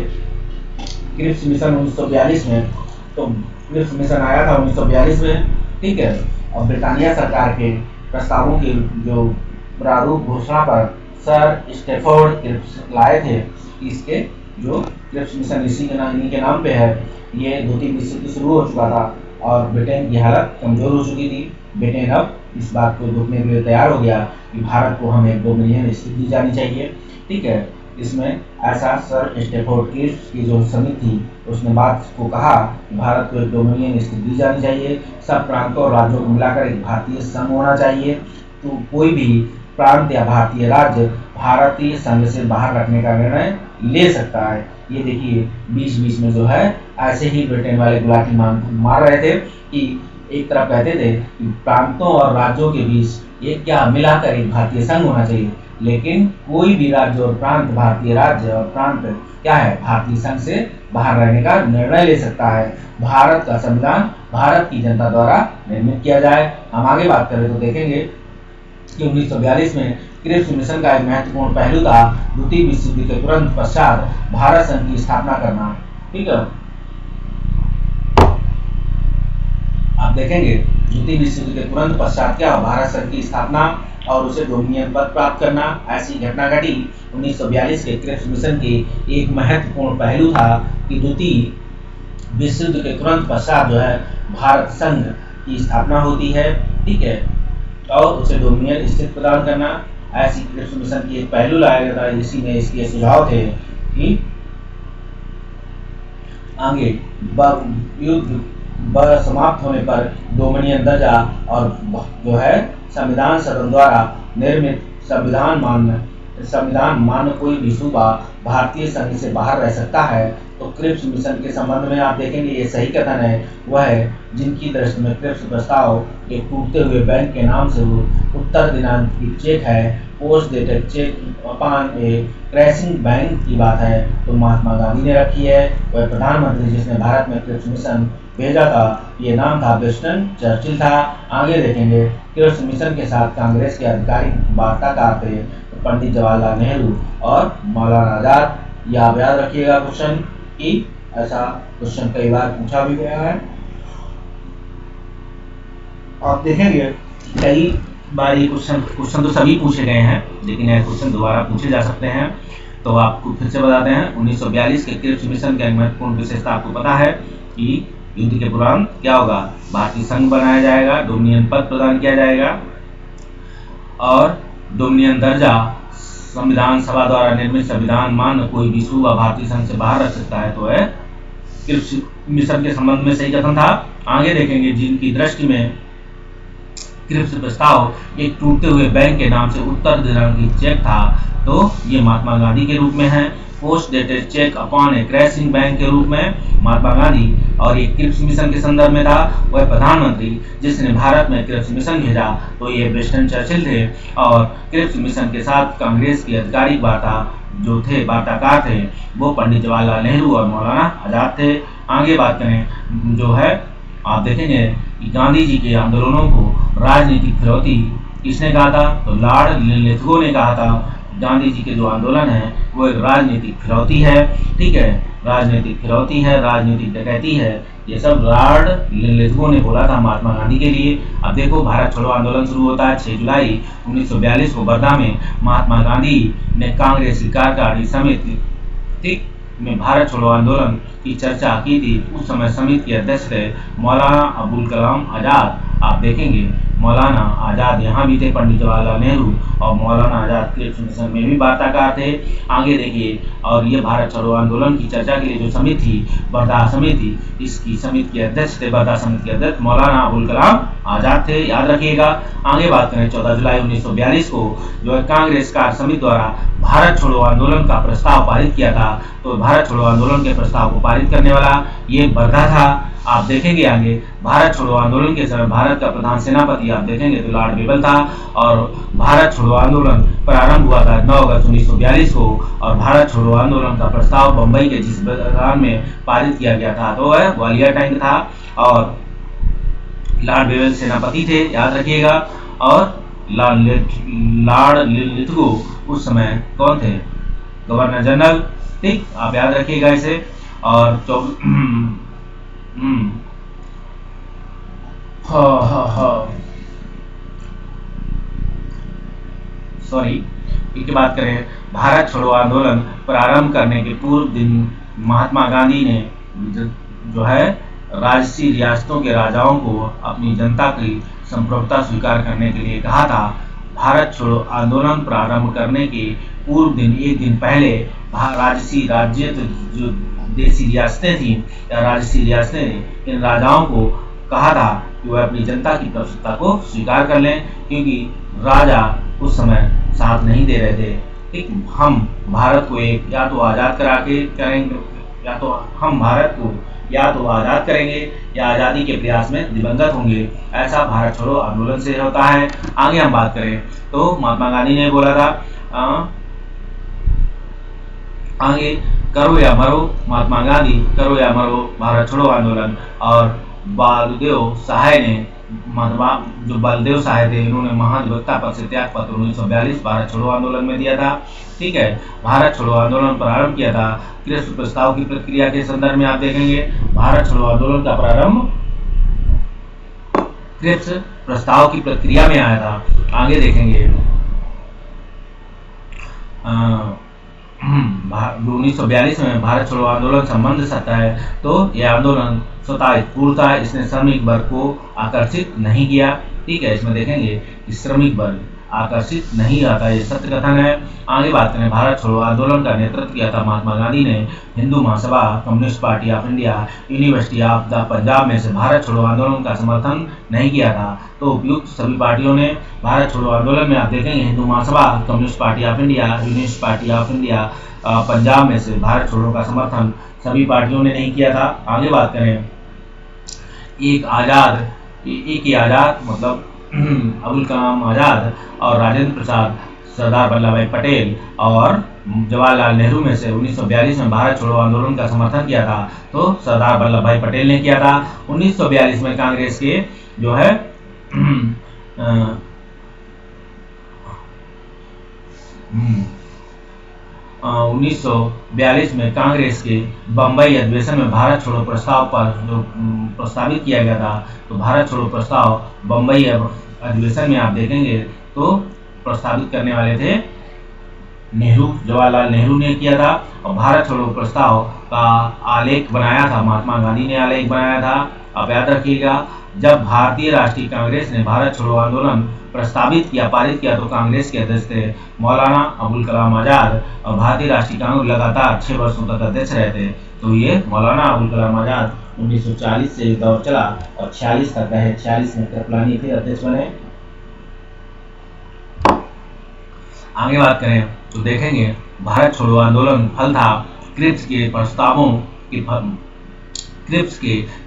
क्रिप्स मिशन 1942 में, तो क्रिप्स मिशन आया था 1942 में, ठीक है, और ब्रिटानिया सरकार के प्रस्तावों की जो प्रारूप घोषणा पर सर स्टैफोर्ड क्रिप्स लाए थे। इसके जो क्रिप्स मिशन इसी के नाम पे है। ये द्वितीय विश्व युद्ध शुरू हो चुका था और ब्रिटेन की हालत कमजोर हो चुकी थी। ब्रिटेन अब इस बात को रोकने के लिए तैयार हो गया कि भारत को हमें एक डोमिनियन स्थिति दी जानी चाहिए, ठीक है। इसमें ऐसा सर स्टैफोर्ड क्रिप्स की जो समिति थी उसने बात को कहा कि भारत को एक डोमिनियन स्थिति दी जानी चाहिए, सब प्रांतों और राज्यों को मिलाकर एक भारतीय संघ होना चाहिए। तो कोई भी प्रांत या भारतीय राज्य भारतीय संघ से बाहर रखने का निर्णय ले सकता है। ये देखिए बीच बीच में जो है ऐसे ही ब्रिटेन वाले गुलाटी मार रहे थे कि एक तरफ कहते थे कि प्रांतों और राज्यों के बीच ये क्या मिलाकर एक भारतीय संघ होना चाहिए, लेकिन कोई भी राज्य और प्रांत भारतीय राज्य और प्रांत क्या है भारतीय संघ से बाहर रहने का निर्णय ले सकता है। भारत का संविधान भारत की जनता द्वारा निर्मित किया जाए। हम आगे बात करें तो देखेंगे कि 1942 में क्रिप्स मिशन का एक महत्वपूर्ण पहलू था द्वितीय विश्व युद्ध के तुरंत पश्चात भारत संघ की स्थापना करना, ठीक है। आप देखेंगे द्वितीय विश्व युद्ध के तुरंत पश्चात क्या भारत संघ की स्थापना और उसे डोमिनियन पद प्राप्त करना, ऐसी घटना घटी। 1942 के क्रिप्स मिशन के एक महत्वपूर्ण पहलू था कि द्वितीय विश्व युद्ध के तुरंत पश्चात जो है भारत संघ की स्थापना होती है, ठीक है, और उसे डोमिनियन स्थिति प्रदान करना, ऐसी क्रिप्स मिशन की एक पहलू लाया गया था। इसी में इसके सुझाव थे कि आगे युद्ध समाप्त होने पर डोमिनियन दर्जा और जो है संविधान सदन द्वारा निर्मित संविधान मान्य कोई भी सूबा भारतीय संघ से बाहर रह सकता है। तो क्रिप्स मिशन के संबंध में आप देखेंगे ये सही कथन है, वह है जिनकी दृष्टि में क्रिप्स प्रस्ताव एक टूटते हुए बैंक के नाम से उत्तर दिनांक की चेक है, पोस्ट डेटेड चेक अपॉन ए क्रैशिंग बैंक की बात है, तो महात्मा गांधी ने रखी है। वह प्रधानमंत्री जिसने भारत में क्रिप्स मिशन भेजा था ये नाम था विंस्टन चर्चिल था। आगे देखेंगे क्रिप्स मिशन के साथ कांग्रेस के आधिकारिक वार्ताकार थे तो पंडित जवाहरलाल नेहरू और मौलाना आजाद। ये आप याद रखिएगा क्वेश्चन कि ऐसा क्वेश्चन कई बार पूछा भी गया है। आप देखेंगे कई बार ये क्वेश्चन तो सभी पूछे गए हैं लेकिन यह क्वेश्चन दोबारा पूछे जा सकते हैं। तो आपको फिर से बताते हैं 1942 के क्रिप्स मिशन का एक महत्वपूर्ण विशेषता आपको पता है कि युद्ध के दौरान क्या होगा भारतीय संघ बनाया जाएगा, डोमिनियन पद प्रदान किया जाएगा और डोमिनियन दर्जा संविधान सभा द्वारा निर्मित संविधान मान्य कोई भी सूबा भारतीय संघ से बाहर रख सकता है। तो है क्रिप्स मिशन के संबंध में सही कथन था। आगे देखेंगे जिनकी दृष्टि में क्रिप्स प्रस्ताव एक टूटते हुए बैंक के नाम से उत्तर दिनांक की चेक था तो ये महात्मा गांधी के रूप में है। पोस्ट डेटेड चेक अपॉन ए क्रैशिंग बैंक के रूप में महात्मा गांधी और ये क्रिप्स मिशन के संदर्भ में था वह प्रधानमंत्री जिसने भारत में क्रिप्स मिशन भेजा तो ये विंस्टन चर्चिल थे। और क्रिप्स मिशन के साथ कांग्रेस की आधिकारिक वार्ताकार थे वो पंडित जवाहरलाल नेहरू और मौलाना आजाद थे। आगे बात करें जो है आप देखेंगे कि गांधी जी के आंदोलनों को राजनीतिक फिरौती किसने कहा था तो लॉर्ड लिन्लिथगो ने कहा था। गांधी जी के जो आंदोलन है वो एक राजनीतिक फिरौती है, ठीक है, राजनीतिक फिरौती है, राजनीतिक डकैती है, ये सब लॉर्ड लिन्लिथगो ने बोला था महात्मा गांधी के लिए। अब देखो भारत छोड़ो आंदोलन शुरू होता है 6 जुलाई 1942 को वर्धा में महात्मा गांधी ने कांग्रेस की कार्यकारिणी समिति ठीक में भारत छोड़ो आंदोलन की चर्चा की थी। उस समय समिति के अध्यक्ष थे मौलाना अबुल कलाम आजाद। आप देखेंगे मौलाना आज़ाद यहाँ भी थे, पंडित जवाहरलाल नेहरू और मौलाना आज़ाद क्रिप्स मिशन में भी वार्ताकार थे। आगे देखिए, और ये भारत छोड़ो आंदोलन की चर्चा के लिए जो समिति थी, वर्धा समिति, इसकी समिति के अध्यक्ष थे, वर्धा समिति के अध्यक्ष मौलाना अबुल कलाम आज़ाद थे, याद रखिएगा। आगे बात करें, 14 जुलाई 1942 को जो है कांग्रेस कार्य समिति द्वारा भारत छोड़ो आंदोलन का प्रस्ताव पारित किया था। तो भारत छोड़ो आंदोलन के प्रस्ताव को पारित करने वाला ये वर्धा था। आप देखेंगे आगे, भारत छोड़ो आंदोलन के समय भारत का प्रधान सेनापति आप देखेंगे तो लॉर्ड बेबल था। और भारत छोड़ो आंदोलन प्रारंभ हुआ था 9 अगस्त 1942 को, और भारत छोड़ो आंदोलन का प्रस्ताव बम्बई के जिस मैदान में पारित किया गया था तो वह ग्वालियर टैंक था, और लॉर्ड बेबल सेनापति थे, याद रखिएगा। और लॉर्ड लिथगो उस समय कौन थे, गवर्नर जनरल, ठीक, आप याद रखिएगा इसे। और सॉरी, इसकी बात करें, भारत छोड़ो आंदोलन प्रारंभ करने के पूर्व दिन महात्मा गांधी ने जो है राजसी रियासतों के राजाओं को अपनी जनता की संप्रभुता स्वीकार करने के लिए कहा था। भारत छोड़ो आंदोलन प्रारंभ करने के पूर्व दिन, एक दिन पहले, राजसी राज्य जो देसी रियासतें थी या राजसी रियासतें, इन राजाओं को कहा था कि वह अपनी जनता की प्रभुता को स्वीकार कर लें, क्योंकि राजा उस समय साथ नहीं दे रहे थे। ठीक, हम भारत को एक या तो आज़ाद करा के करेंगे, या तो हम भारत को या तो आज़ाद करेंगे या आज़ादी के प्रयास में दिवंगत होंगे, ऐसा भारत छोड़ो आंदोलन से होता है। आगे हम बात करें तो महात्मा गांधी ने बोला था आगे, करो या मरो, महात्मा गांधी करो या मरो भारत छोड़ो आंदोलन। और बलदेव सहाय ने, जो बलदेव सहाय थे, इन्होंने महाधिवक्ता पद से त्याग पत्र 1942 भारत छोड़ो आंदोलन में दिया था। ठीक है, भारत छोड़ो आंदोलन प्रारंभ किया था क्रिप्स प्रस्ताव की प्रक्रिया के संदर्भ में। आप देखेंगे भारत छोड़ो आंदोलन का प्रारंभ क्रिप्स प्रस्ताव की प्रक्रिया में आया था। आगे देखेंगे 1942 में भारत छोड़ो आंदोलन संबंध सकता है, तो यह आंदोलन स्वतः पूर्ण था, इसने श्रमिक वर्ग को आकर्षित नहीं किया। ठीक है, इसमें देखेंगे कि श्रमिक वर्ग आकर्षित नहीं आता, ये सत्य कथन है। आगे बात करें, भारत छोड़ो आंदोलन का नेतृत्व किया था महात्मा गांधी ने। Hindu Mahasabha, communist party of India, university of the Punjab में से भारत छोड़ो आंदोलन का समर्थन नहीं किया था। तो उपयुक्त सभी पार्टियों ने भारत छोड़ो आंदोलन में, आप देखेंगे Hindu Mahasabha, communist party of India, university party of India, Punjab में से भारत छोड़ो का समर्थन सभी पार्टियों ने नहीं किया था। आगे बात करें, एक ही आज़ाद मतलब अबुल कलाम आज़ाद और राजेंद्र प्रसाद, सरदार वल्लभ भाई पटेल और जवाहरलाल नेहरू में से 1942 में भारत छोड़ो आंदोलन का समर्थन किया था, तो सरदार वल्लभ भाई पटेल ने किया था। 1942 में कांग्रेस के जो है 1942 में कांग्रेस के बम्बई अधिवेशन में भारत छोड़ो प्रस्ताव पर जो प्रस्तावित किया गया था, तो भारत छोड़ो प्रस्ताव बम्बई अधिवेशन में आप देखेंगे तो प्रस्तावित करने वाले थे नेहरू, जवाहरलाल नेहरू ने किया था। और भारत छोड़ो प्रस्ताव का आलेख बनाया था महात्मा गांधी ने, आलेख बनाया था। आप याद रखिएगा, जब भारतीय राष्ट्रीय कांग्रेस ने भारत छोड़ो आंदोलन प्रस्तावित किया, पारित किया, तो कांग्रेस के अध्यक्ष थे मौलाना अबुल कलाम आज़ाद, और भारतीय राष्ट्रीय कांग्रेस लगातार 6 वर्षों तक अध्यक्ष रहे थे। तो ये मौलाना अबुल कलाम आज़ाद 1940 से दौर चला और 46 तक रहे। 46 में कृपलानी थे अध्यक्ष बने। आगे बात करें तो देखेंगे भारत छोड़ो आंदोलन फल था क्रिप्स के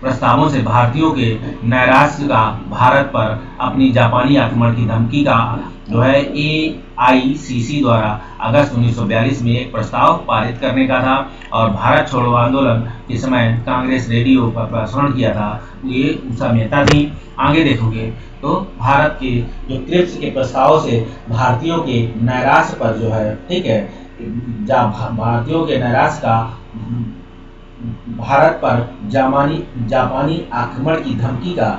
प्रस्तावों से भारतीयों के नैराश्य का भारत पर अपनी जापानी आक्रमण की धमकी का जो है AICC द्वारा अगस्त 1942 में एक प्रस्ताव पारित करने का था। और भारत छोड़ो आंदोलन के समय कांग्रेस रेडियो पर प्रसारण किया था, ये उषा थी। आगे देखोगे तो भारत के जो क्रिप्स के प्रस्ताव से भारतीयों के नैराश्य पर जो है, ठीक है, भारतीयों के नैराश्य का भारत पर जापानी आक्रमण की धमकी का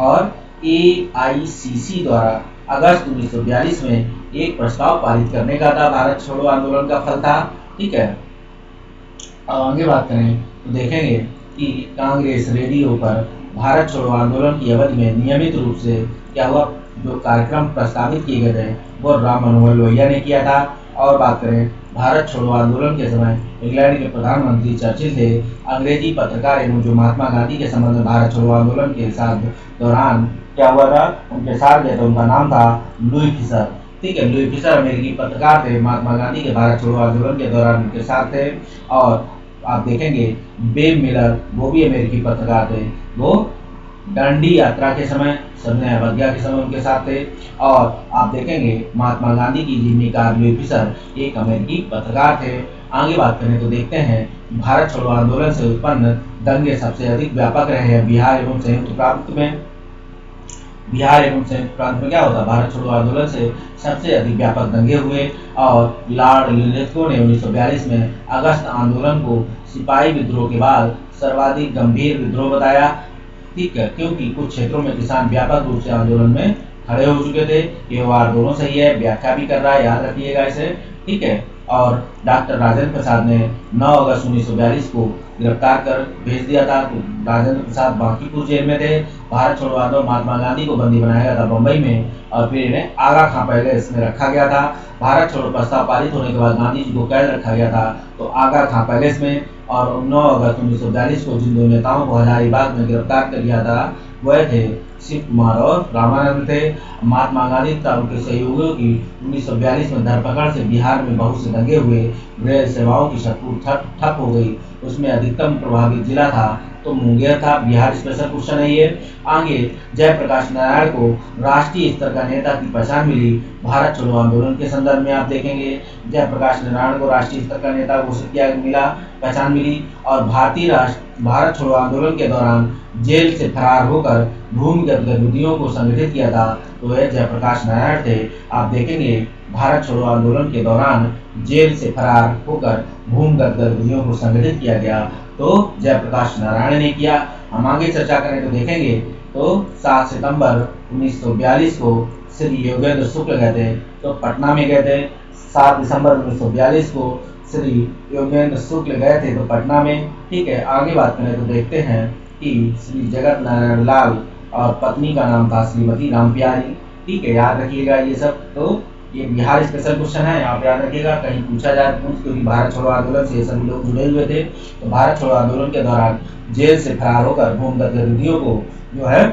और AICC द्वारा अगस्त 1942 में एक प्रस्ताव पारित करने का था, भारत छोड़ो आंदोलन का फल था। ठीक है, अब आगे बात करें तो देखेंगे कि कांग्रेस रेडियो पर भारत छोड़ो आंदोलन की अवधि में नियमित रूप से क्या हुआ, जो कार्यक्रम प्रस्तावित किए गए थे वो राम मनोहर लोहिया ने किया था। और बात करें भारत छोड़ो आंदोलन के समय इंग्लैंड के प्रधानमंत्री चर्चिल थे। अंग्रेजी पत्रकार एवं जो महात्मा गांधी के संबंध में भारत छोड़ो आंदोलन के साथ दौरान क्या हुआ था, उनके साथ गए थे, उनका नाम था लुई फिशर। ठीक है, लुई फिशर अमेरिकी पत्रकार थे, महात्मा गांधी के भारत छोड़ो आंदोलन के दौरान उनके साथ थे। और आप देखेंगे बेब मिलर, वो भी अमेरिकी पत्रकार थे, वो डांडी यात्रा के समय, सविनय अवज्ञा के समय उनके साथ थे। और आप देखेंगे महात्मा गांधी की जीवनीकार लुई फिशर एक अमेरिकी पत्रकार थे। आगे बात करें तो देखते हैं भारत छोड़ो आंदोलन से उत्पन्न दंगे सबसे अधिक व्यापक रहे हैं बिहार एवं संयुक्त प्रांत में। बिहार एवं संयुक्त प्रांत में क्या होता, भारत छोड़ो आंदोलन से सबसे अधिक व्यापक दंगे हुए। और लॉर्ड लिलिथगो ने 1942 में अगस्त आंदोलन को सिपाही विद्रोह के बाद सर्वाधिक गंभीर विद्रोह बताया। ठीक है, क्योंकि कुछ क्षेत्रों में किसान व्यापक रूप से आंदोलन में खड़े हो चुके थे। ये वार दोनों सही है, व्याख्या भी कर रहा है, याद रखिएगा इसे। ठीक है, और डॉक्टर राजेंद्र प्रसाद ने 9 अगस्त 1942 को गिरफ्तार कर भेज दिया था। तो राजेंद्र प्रसाद बांकीपुर जेल में थे। भारत छोड़ो आंदोलन महात्मा गांधी को बंदी बनाया गया था बम्बई में, और फिर इन्हें आगा खां पैलेस में रखा गया था। भारत छोड़ो प्रस्ताव पारित होने के बाद गांधी जी को कैद रखा गया था, तो आगा खां पैलेस में। और 9 अगस्त 1942 को जिन दो नेताओं को हजारीबाग में गिरफ्तार कर लिया था वह थे शिव कुमार और रामानंद थे। महात्मा गांधी तथा उनके सहयोगियों की 1942 में धरपकड़ से बिहार में बहुत से दंगे हुए, रेल सेवाओं की ठप हो गई। उसमें अधिकतम प्रभावित जिला था तो मुंगेर था। बिहार स्पेशल क्वेश्चन है ये। आगे जयप्रकाश नारायण को राष्ट्रीय स्तर का नेता की पहचान मिली भारत छोड़ो आंदोलन के संदर्भ में। आप देखेंगे जयप्रकाश नारायण को राष्ट्रीय स्तर का नेता घोषित किया मिला, पहचान मिली। और भारत छोड़ो आंदोलन के दौरान जेल से फरार होकर भूमिगत गतिविधियों को संगठित किया था तो वह जयप्रकाश नारायण थे। आप देखेंगे भारत छोड़ो आंदोलन के दौरान जेल से फरार होकर भूमिगत गतिविधियों को संगठित किया गया तो जयप्रकाश नारायण ने किया। हम आगे चर्चा करें तो देखेंगे तो 7 सितंबर 1942 को श्री योगेंद्र शुक्ल गए थे, तो पटना में गए थे। 7 दिसंबर 1942 को श्री योगेंद्र शुक्ल गए थे तो पटना में। ठीक है, आगे बात करें तो देखते हैं कि श्री जगत नारायण लाल और पत्नी का नाम था श्रीमती रामप्यारी। ठीक है, याद रखिएगा ये सब। तो ये बिहार स्पेशल क्वेश्चन है, यहाँ पे याद रखिएगा, कहीं पूछा जाए क्योंकि भारत छोड़ो आंदोलन से ये सभी लोग जुड़े हुए थे। तो भारत छोड़ो आंदोलन के दौरान जेल से फरार होकर भूमिगत गतिविधियों को जो है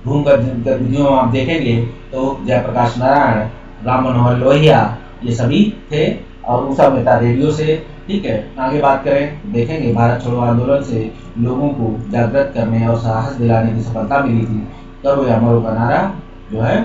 भूमिगत गतिविधियों आप देखेंगे तो जयप्रकाश नारायण, राम मनोहर लोहिया ये सभी थे। और उषा मेहता रेडियो से। ठीक है, आगे बात करें देखेंगे भारत छोड़ो आंदोलन से लोगों को जागृत करने और साहस दिलाने की सफलता मिली थी। करो या मरो का नारा जो है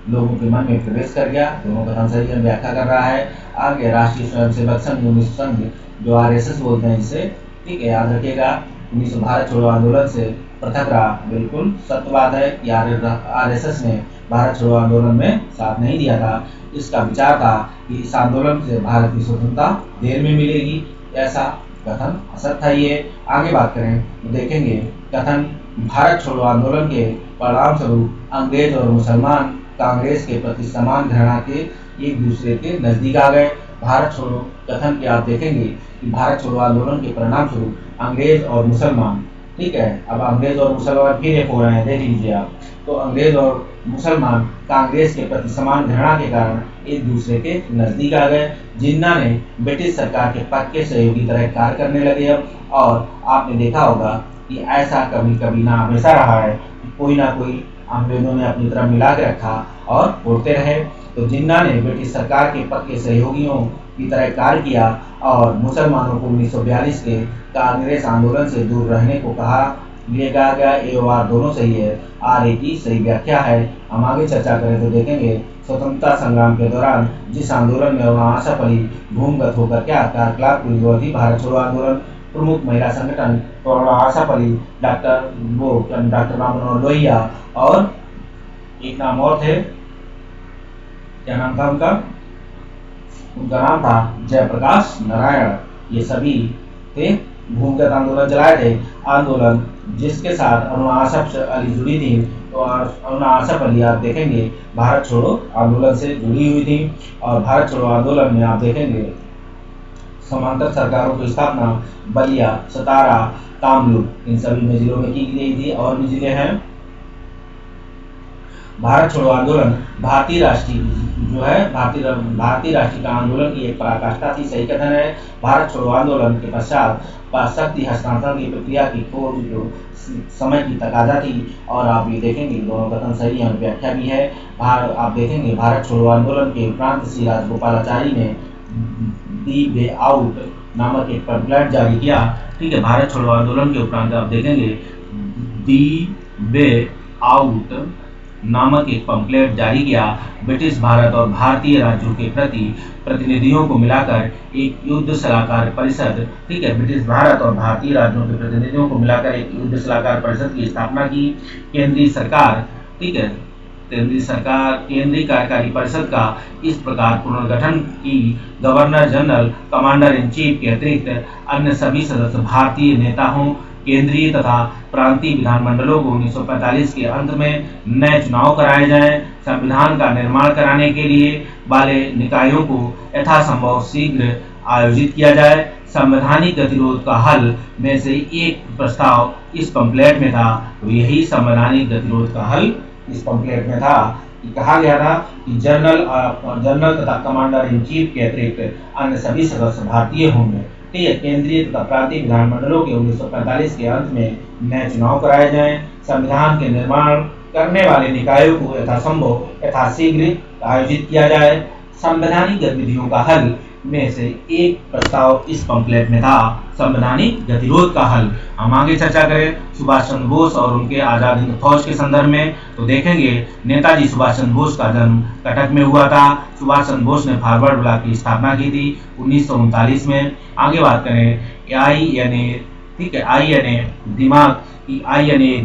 लोगों के मन में प्रवेश कर गया। दोनों कथन सही है, व्याख्या कर रहा है। आगे राष्ट्रीय स्वयंसेवक संघ जो RSS बोलते हैं इसे। ठीक है, याद रखिएगा 1900 भारत छोड़ो आंदोलन से पृथक रहा। बिल्कुल सत्य बात है कि RSS ने भारत छोड़ो आंदोलन में साथ नहीं दिया था। इसका विचार था कि इस आंदोलन से भारत की स्वतंत्रता देर में मिलेगी, ऐसा कथन असत था ये। आगे बात करें तो देखेंगे कथन भारत छोड़ो आंदोलन के परिणाम स्वरूप अंग्रेज और मुसलमान कांग्रेस के प्रति समान घृणा के एक दूसरे के नजदीक आ गए। भारत छोड़ो कथन के आप देखेंगे कि भारत छोड़ो आंदोलन के परिणाम स्वरूप अंग्रेज और मुसलमान, ठीक है, अब अंग्रेज और मुसलमान फिर एक हो रहे हैं, देख लीजिए आप। तो अंग्रेज और मुसलमान कांग्रेस के प्रति समान घृणा के कारण एक दूसरे के नजदीक आ गए। जिन्ना ने ब्रिटिश सरकार के पक्ष के सहयोगी तरह कार्य करने लगे अब। और आपने देखा होगा कि ऐसा कभी कभी ना हमेशा रहा है, कोई ना कोई अंग्रेजों ने अपनी तरफ मिला के रखा और उड़ते रहे। तो जिन्ना ने ब्रिटिश सरकार के पक्ष के सहयोगियों की तरह कार्य किया और मुसलमानों को 1942 के कांग्रेस आंदोलन से दूर रहने को कहा। लिए गया ए और आर दोनों सही है, आर ए की सही व्याख्या है। हम आगे चर्चा करें तो देखेंगे स्वतंत्रता संग्राम के दौरान जिस आंदोलन में आशा अली भूमिगत होकर क्या कार्यकलाप हुई वो थी भारत छोड़ो आंदोलन। प्रमुख महिला संगठन आशा अली, डॉक्टर राम मनोहर लोहिया और एक नाम और थे, क्या नाम था उनका नाम था जयप्रकाश नारायण। ये सभी थे भूमिगत आंदोलन चलाए थे। आंदोलन जिसके साथ अनुआ आसफ अली जुड़ी थी, तो अनुआ आसफ अली आप देखेंगे भारत छोड़ो आंदोलन से जुड़ी हुई थी। और भारत छोड़ो आंदोलन में आप देखेंगे समांतर सरकारों की स्थापना बलिया, सतारा, कामरूप इन सभी में जिलों में की गई थी। और भी जिले हैं। भारत छोड़ो आंदोलन भारतीय राष्ट्रीय जो है भारतीय राष्ट्रीय का आंदोलन की एक पराकाष्ठा थी, सही कथन है। भारत छोड़ो आंदोलन के पश्चात शक्ति हस्तांतरण की प्रक्रिया की खोज जो समय की तकाजा थी। और आप ये देखेंगे दोनों कथन सही है, व्याख्या भी है। आप देखेंगे भारत छोड़ो आंदोलन के उपरांत श्री राजगोपालाचारी ने दी वे आउट नामक एक पैम्फलेट जारी किया। ठीक है, भारत छोड़ो आंदोलन के उपरांत आप देखेंगे दी वे आउट नामक एक पंपलेट जारी किया। ब्रिटिश भारत और भारतीय राज्यों के प्रति प्रतिनिधियों को मिलाकर एक युद्ध सलाहकार परिषद, ठीक है, ब्रिटिश भारत और भारतीय राज्यों के प्रतिनिधियों को मिलाकर एक युद्ध सलाहकार परिषद की स्थापना की। केंद्रीय सरकार, ठीक है, केंद्रीय कार्यकारी परिषद का इस प्रकार पुनर्गठन की governor general, commander in chief के अतिरिक्त अन्य सभी सदस्य भारतीय नेता हों। केंद्रीय तथा प्रांतीय विधानमंडलों को 1945 के अंत में नए चुनाव कराए जाएं। संविधान का निर्माण कराने के लिए वाले निकायों को यथासंभव शीघ्र आयोजित किया जाए। संवैधानिक गतिरोध का हल में से एक प्रस्ताव इस पंपलेट में था। तो यही संवैधानिक गतिरोध का हल इस पंपलेट में था। कहा गया था कि जनरल तथा कमांडर इन चीफ के अतिरिक्त अन्य सभी सदस्य भारतीय होंगे। ठीक है, केंद्रीय तथा प्रांतीय विधानमंडलों के 1945 के अंत में नए चुनाव कराए जाएं। संविधान के निर्माण करने वाले निकायों को यथासंभव यथाशीघ्र आयोजित किया जाए। संवैधानिक गतिविधियों का हल में से एक प्रस्ताव इस पंपलेट में था, संवैधानिक गतिरोध का हल। हम आगे चर्चा करें सुभाष चंद्र बोस और उनके आजाद हिंद फौज के संदर्भ में, तो देखेंगे नेताजी सुभाष चंद्र बोस का जन्म कटक में हुआ था। सुभाष चंद्र बोस ने फॉरवर्ड ब्लॉक की स्थापना की थी 1939 में। आगे बात करें INA, ठीक है, INA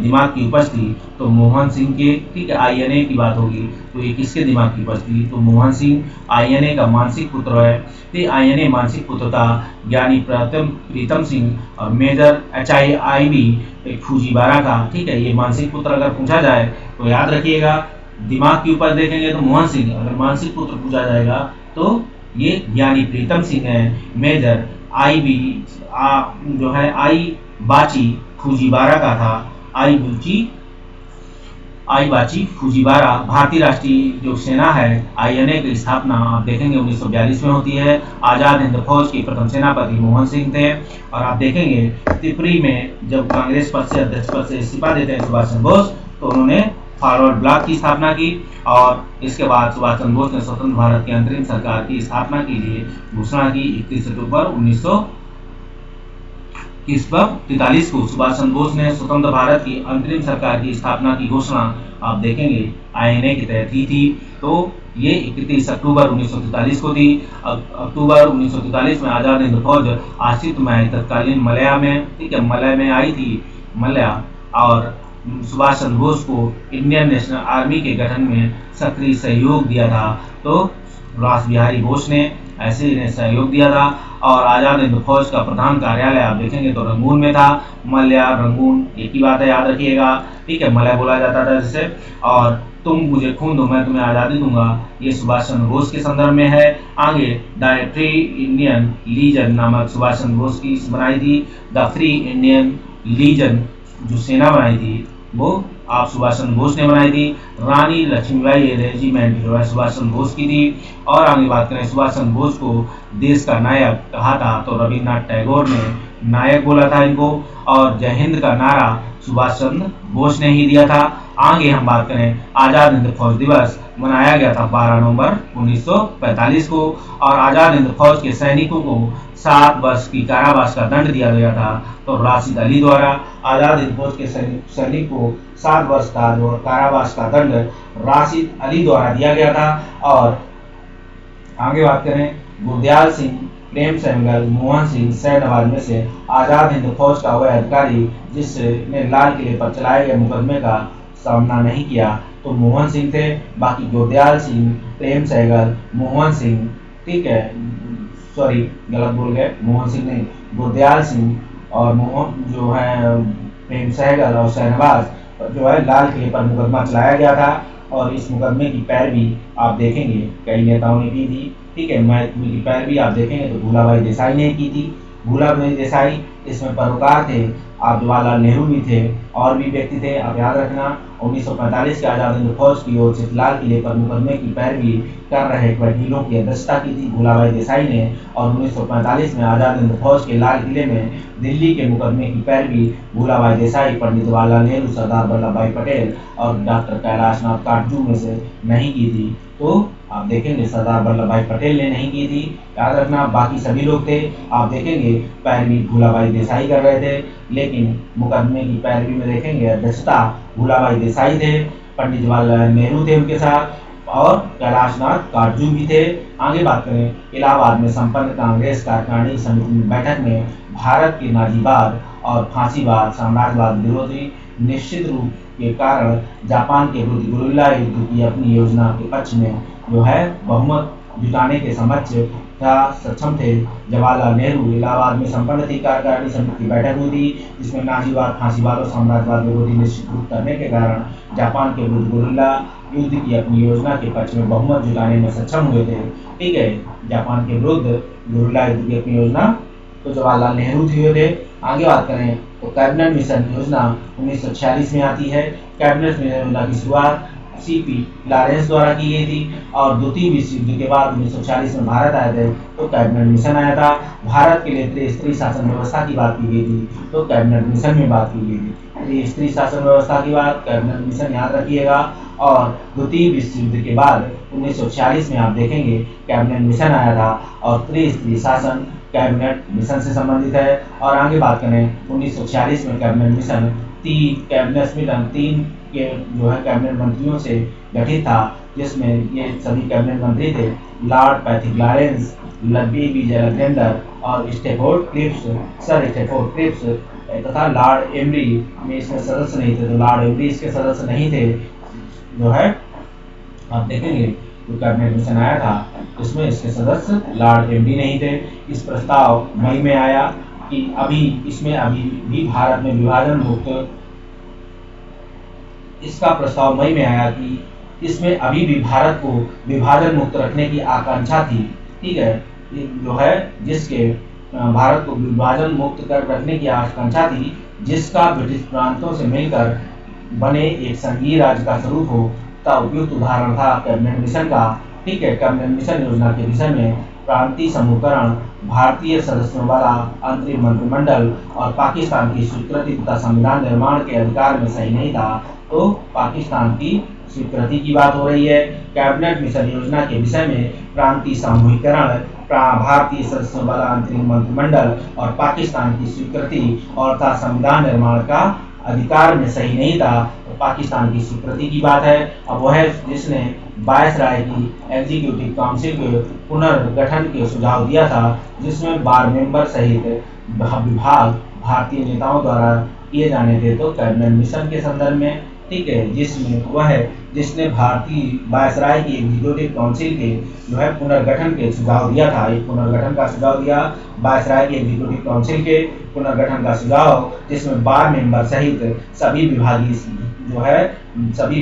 दिमाग की उपज थी तो मोहन सिंह के, ठीक है, INA की बात होगी तो ये किसके दिमाग की उपज थी, तो मोहन सिंह INA का मानसिक पुत्र है। तो INA मानसिक पुत्र था ज्ञानी प्रीतम सिंह और मेजर HIIB एक फूजीवारा का। ठीक है, ये मानसिक पुत्र अगर पूछा जाए तो याद रखिएगा, दिमाग की उपज देखेंगे तो मोहन सिंह, अगर मानसिक पुत्र पूछा जाएगा तो ये ज्ञानी प्रीतम सिंह है। मेजर IB जो है आई बाची फूजीवारा का था। आई बाची फूजीवारा। भारतीय राष्ट्रीय जो सेना है INA की स्थापना आप देखेंगे 1942 में होती है। आजाद हिंद फौज के प्रथम सेनापति मोहन सिंह थे। और आप देखेंगे त्रिपुरी में जब कांग्रेस पद से अध्यक्ष पद से इस्तीफा देते हैं सुभाष चंद्र बोस, तो उन्होंने फॉरवर्ड ब्लॉक की स्थापना की। और इसके बाद सुभाष चंद्र बोस ने स्वतंत्र भारत की अंतरिम सरकार की स्थापना के लिए घोषणा की। 31 अक्टूबर 1943 को सुभाष चंद्र बोस ने स्वतंत्र भारत की अंतरिम सरकार की स्थापना की घोषणा आप देखेंगे INA के तहत की थी। तो ये 31 अक्टूबर 1943 को थी। अक्टूबर 1943 में आजाद हिंद फौज अस्तित्व में आई, तत्कालीन मलया में, ठीक है, मलय में आई थी मलया। और सुभाष चंद्र बोस को इंडियन नेशनल आर्मी के गठन में सक्रिय सहयोग दिया था। तो रास बिहारी बोस ने ऐसे इन्हें सहयोग दिया था। और आजाद हिंद फौज का प्रधान कार्यालय आप देखेंगे तो रंगून में था। मलया रंगून एक ही बात है, याद रखिएगा। ठीक है, मलय बोला जाता था जिसे। और तुम मुझे खून दो मैं तुम्हें आज़ादी दूंगा, ये सुभाष चंद्र बोस के संदर्भ में है। आगे द फ्री इंडियन लीजन नामक सुभाष चंद्र बोस की बनाई थी। द फ्री इंडियन लीजन जो सेना बनाई थी वो आप सुभाष चंद्र बोस ने बनाई थी। रानी लक्ष्मीबाई रेजिमेंट जो है सुभाष चंद्र बोस की थी। और आगे बात करें सुभाष चंद्र बोस को देश का नायक कहा था तो रविन्द्रनाथ टैगोर ने नायक बोला था इनको। और जय हिंद का नारा सुभाष चंद्र बोस ने ही दिया था। आगे हम बात करें आजाद हिंद फौज दिवस मनाया गया था 12 नवंबर 1945 को। और आजाद हिंद फौज के सैनिकों को 7 वर्ष की कारावास का दंड दिया गया था। तो राशिद अली द्वारा आजाद हिंद फौज के सैनिक को 7 वर्ष का जो कारावास का दंड राशिद अली द्वारा दिया गया था। और आगे बात करें गुरदयाल सिंह, प्रेम सहगल, मोहन सिंह, सैयद नवाज में से आजाद हिंद फौज का वह अधिकारी जिसने लाल किले पर चलाए गए मुकदमे का सामना नहीं किया तो मोहन सिंह थे। बाकी गुरदयाल सिंह, प्रेम सहगल, मोहन सिंह, ठीक है, सॉरी गलत बोल गए, मोहन सिंह नहीं, गुरदयाल सिंह और मोहन जो है प्रेम सहगल और शहनवाज जो है लाल किले पर मुकदमा चलाया गया था। और इस मुकदमे की पैरवी आप देखेंगे कई नेताओं ने की थी। ठीक है। महात्मा की पैरवी आप देखेंगे तो भूलाभाई देसाई ने की थी। भूलाभाई देसाई इसमें पैरोकार थे। आप जवाहरलाल नेहरू भी थे और भी व्यक्ति थे। आप याद रखना 1945 के आज़ाद हिंद फौज की ओर से लाल किले पर मुकदमे की पैरवी कर रहे वकीलों की अध्यक्षता की थी भूलाभाई देसाई ने। और 1945 में आज़ाद हिंद फौज के लाल किले में दिल्ली के मुकदमे की पैरवी भूलाभाई देसाई, पंडित जवाहरलाल नेहरू, सरदार वल्लभ भाई पटेल और डॉक्टर कैलाश नाथ काटजू में से नहीं की थी। तो आप देखेंगे सरदार वल्लभ भाई पटेल ने नहीं की थी, याद रखना। बाकी सभी लोग थे। आप देखेंगे पैरवी भूलाभाई देसाई कर रहे थे, लेकिन मुकदमे की पैरवी में देखेंगे अध्यक्षता भूलाभाई देसाई थे, पंडित जवाहरलाल नेहरू थे उनके साथ और कैलाश नाथ काटजू भी थे। आगे बात करें, इलाहाबाद में संपन्न कांग्रेस कार्यकारिणी समिति की बैठक में भारत के नाजीवाद और फांसीवाद साम्राज्यवाद विरोधी निश्चित रूप के कारण जापान के विरुद्ध गुरिल्ला युद्ध की अपनी योजना के पक्ष में जो है बहुमत जुटाने के समक्ष सक्षम थे। जवाहरलाल नेहरू इलाहाबाद में संपन्न थी कार्यकारिणी समिति की बैठक हुई थी, जिसमें नाजीवाद, फांसीवाद और साम्राज्यवाद विरोधी निश्चित रूप करने के कारण जापान के विरुद्ध गुरिल्ला युद्ध की अपनी योजना के पक्ष में बहुमत जुटाने में सक्षम हुए थे। ठीक है, जापान के विरुद्ध गुरिल्ला युद्ध की अपनी योजना तो जवाहरलाल नेहरू हुए थे। आगे बात करें तो कैबिनेट मिशन योजना 1946 में आती है। कैबिनेट मिशन योजना की शुरुआत सीपी लॉरेंस द्वारा की गई थी और द्वितीय विश्व युद्ध के बाद 1940 में भारत आए थे तो कैबिनेट मिशन आया था। भारत के लिए त्रिस्तरीय शासन व्यवस्था की बात की गई थी तो कैबिनेट मिशन में बात की गई थी। त्रिस्तरीय शासन व्यवस्था की बात कैबिनेट मिशन याद रखिएगा। और द्वितीय विश्व युद्ध के बाद 1946 में आप देखेंगे कैबिनेट मिशन आया था और त्रिस्तरीय शासन कैबिनेट मिशन से संबंधित है। और आगे बात करें 1946 में कैबिनेट मिशन तीन के जो है कैबिनेट मंत्रियों से गठित था, जिसमें ये सभी कैबिनेट मंत्री थे लॉर्ड पैथिक लॉरेंस, बीबी अलेक्जेंडर और Stafford clips, sir Stafford clips तथा लॉर्ड एमरी में इसमें सदस्य नहीं थे। तो लॉर्ड एमरी इसके सदस्य नहीं थे जो है आप देखेंगे तो कैबिनेट मिशन आया था, इसमें इसके सदस्य लॉर्ड एमरी नहीं थे। इस प्रस्ताव मई में आया कि अभी भी भारत में विभाजन मुक्त, इसका प्रस्ताव मई में आया कि इसमें अभी भी भारत को विभाजन मुक्त रखने की आकांक्षा थी। ठीक है, जो है जिसके भारत को विभाजन मुक्त कर रखने की आकांक्षा थी, जिसका ब्रिटिश प्रांतों से मिलकर बने एक संघीय राज्य का स्वरूप हो का उपयुक्त उदाहरण था कैबिनेट मिशन का। ठीक है, कैबिनेट मिशन योजना के विषय में प्रांतीय समूहकरण, भारतीय सदस्यों वाला अंतरिम मंत्रिमंडल और पाकिस्तान की स्वीकृति तथा संविधान निर्माण के अधिकार में सही नहीं था। तो पाकिस्तान की स्वीकृति की बात हो रही है। कैबिनेट मिशन योजना के विषय में प्रांतीय समूहीकरण, भारतीय सदस्यों वाला अंतरिम मंत्रिमंडल और पाकिस्तान की स्वीकृति और तथा संविधान निर्माण का अधिकार में सही नहीं था। तो पाकिस्तान की स्वीकृति की बात है। अब वह जिसने वायसराय की एग्जीक्यूटिव काउंसिल के पुनर्गठन के सुझाव दिया था, जिसमें बार मेंबर सहित विभाग भारतीय नेताओं द्वारा किए जाने थे। तो कैबिनेट मिशन के संदर्भ में ठीक है, जिसमें वह जिसने भारतीय वायसराय की एग्जीक्यूटिव काउंसिल के जो है पुनर्गठन के सुझाव दिया था, एक पुनर्गठन का सुझाव दिया वायसराय की एग्जीक्यूटिव काउंसिल के पुनर्गठन का सुझाव, जिसमें बार मेंबर सहित सभी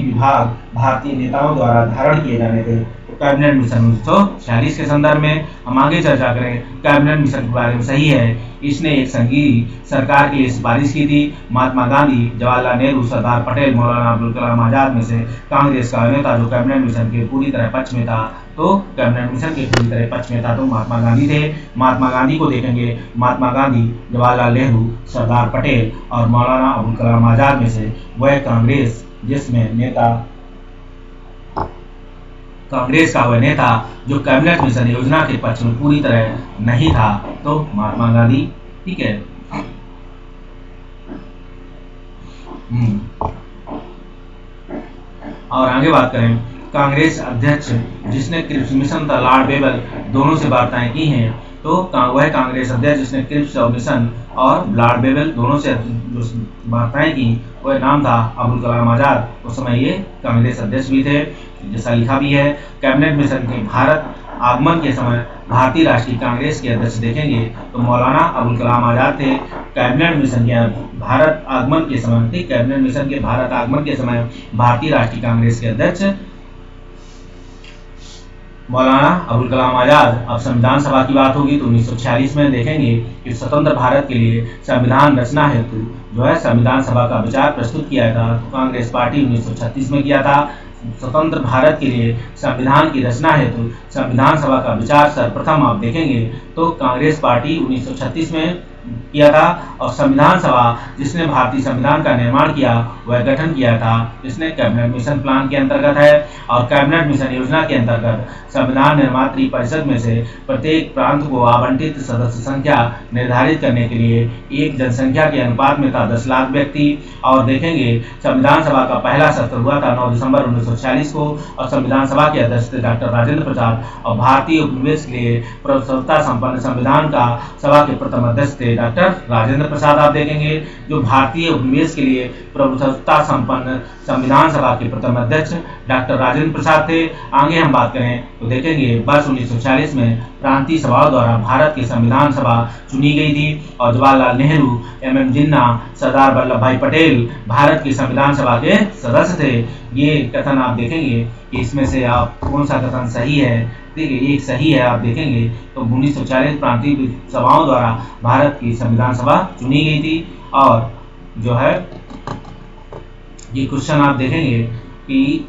विभाग भारतीय नेताओं द्वारा धारण किए जाने थे। कैबिनेट मिशन 1946 के संदर्भ में हम आगे चर्चा करें। कैबिनेट मिशन के बारे में सही है, इसने एक संघीय सरकार के लिए सिफारिश की थी। महात्मा गांधी, जवाहरलाल नेहरू, सरदार पटेल, मौलाना अबुल कलाम आजाद में से कांग्रेस का नेता जो कैबिनेट मिशन के पूरी तरह पक्ष में था, तो कैबिनेट मिशन के पूरी तरह पक्ष में था तो महात्मा गांधी थे। महात्मा गांधी को देखेंगे, महात्मा गांधी, जवाहरलाल नेहरू, सरदार पटेल और मौलाना अबुल कलाम आजाद में से वह कांग्रेस जिसमें नेता कांग्रेस का वह नेता जो कैबिनेट मिशन योजना के पक्ष में पूरी तरह नहीं था, तो महात्मा गांधी। ठीक है, और आगे बात करें कांग्रेस अध्यक्ष जिसने क्रिप्स मिशन तथा लॉर्ड बेबल दोनों से वार्ताएं की हैं, तो वह कांग्रेस अध्यक्ष जिसने क्रिप्स मिशन और लॉर्ड बेबल दोनों से वार्ताएं की, वह नाम था अबुल कलाम आजाद। उस समय ये कांग्रेस अध्यक्ष भी थे, जैसा लिखा भी है। कैबिनेट मिशन के भारत आगमन के समय भारतीय राष्ट्रीय कांग्रेस के अध्यक्ष देखेंगे तो मौलाना अबुल कलाम आजाद थे। कैबिनेट मिशन के भारत आगमन के समय कैबिनेट मिशन के भारत आगमन के समय भारतीय राष्ट्रीय कांग्रेस के अध्यक्ष मौलाना अबुल कलाम आज़ाद। अब संविधान सभा की बात होगी तो 1946 में देखेंगे कि स्वतंत्र भारत के लिए संविधान रचना हेतु जो है संविधान सभा का विचार प्रस्तुत किया था। तो कांग्रेस पार्टी 1936 में किया था। स्वतंत्र भारत के लिए संविधान की रचना हेतु संविधान सभा का विचार सर्वप्रथम आप देखेंगे तो कांग्रेस पार्टी 1936 में किया था। और संविधान सभा जिसने भारतीय संविधान का निर्माण किया वह गठन किया था जिसने कैबिनेट मिशन प्लान के अंतर्गत है। और कैबिनेट मिशन योजना के अंतर्गत संविधान निर्मात्री परिषद में से प्रत्येक प्रांत को आवंटित सदस्य संख्या निर्धारित करने के लिए एक जनसंख्या के अनुपात में था 10 लाख व्यक्ति। और देखेंगे संविधान सभा का पहला सत्र हुआ था 9 दिसंबर 1946 को और संविधान सभा के अध्यक्ष थे डॉक्टर राजेंद्र प्रसाद। और भारतीय उपनिवेश के लिए प्रभुसत्ता संपन्न संविधान का सभा के प्रथम अध्यक्ष थे डॉक्टर राजेंद्र प्रसाद। आप देखेंगे जो भारतीय उपनिवेश के लिए प्रभुसत्ता संपन्न संविधान सभा के प्रथम अध्यक्ष डॉक्टर राजेंद्र प्रसाद थे। आगे हम बात करें तो देखेंगे वर्ष 1946 में प्रांतीय सभाओं द्वारा भारत की संविधान सभा चुनी गई थी और जवाहरलाल नेहरू, एम जिन्ना, सरदार वल्लभ भाई पटेल भारत की संविधान सभा के सदस्य थे। ये कथन आप देखेंगे कि इसमें से आप कौन सा कथन सही है। देखिए एक सही है आप देखेंगे तो 1940 प्रांतीय सभाओं द्वारा भारत की संविधान सभा चुनी गई थी। और जो है ये क्वेश्चन आप देखेंगे कि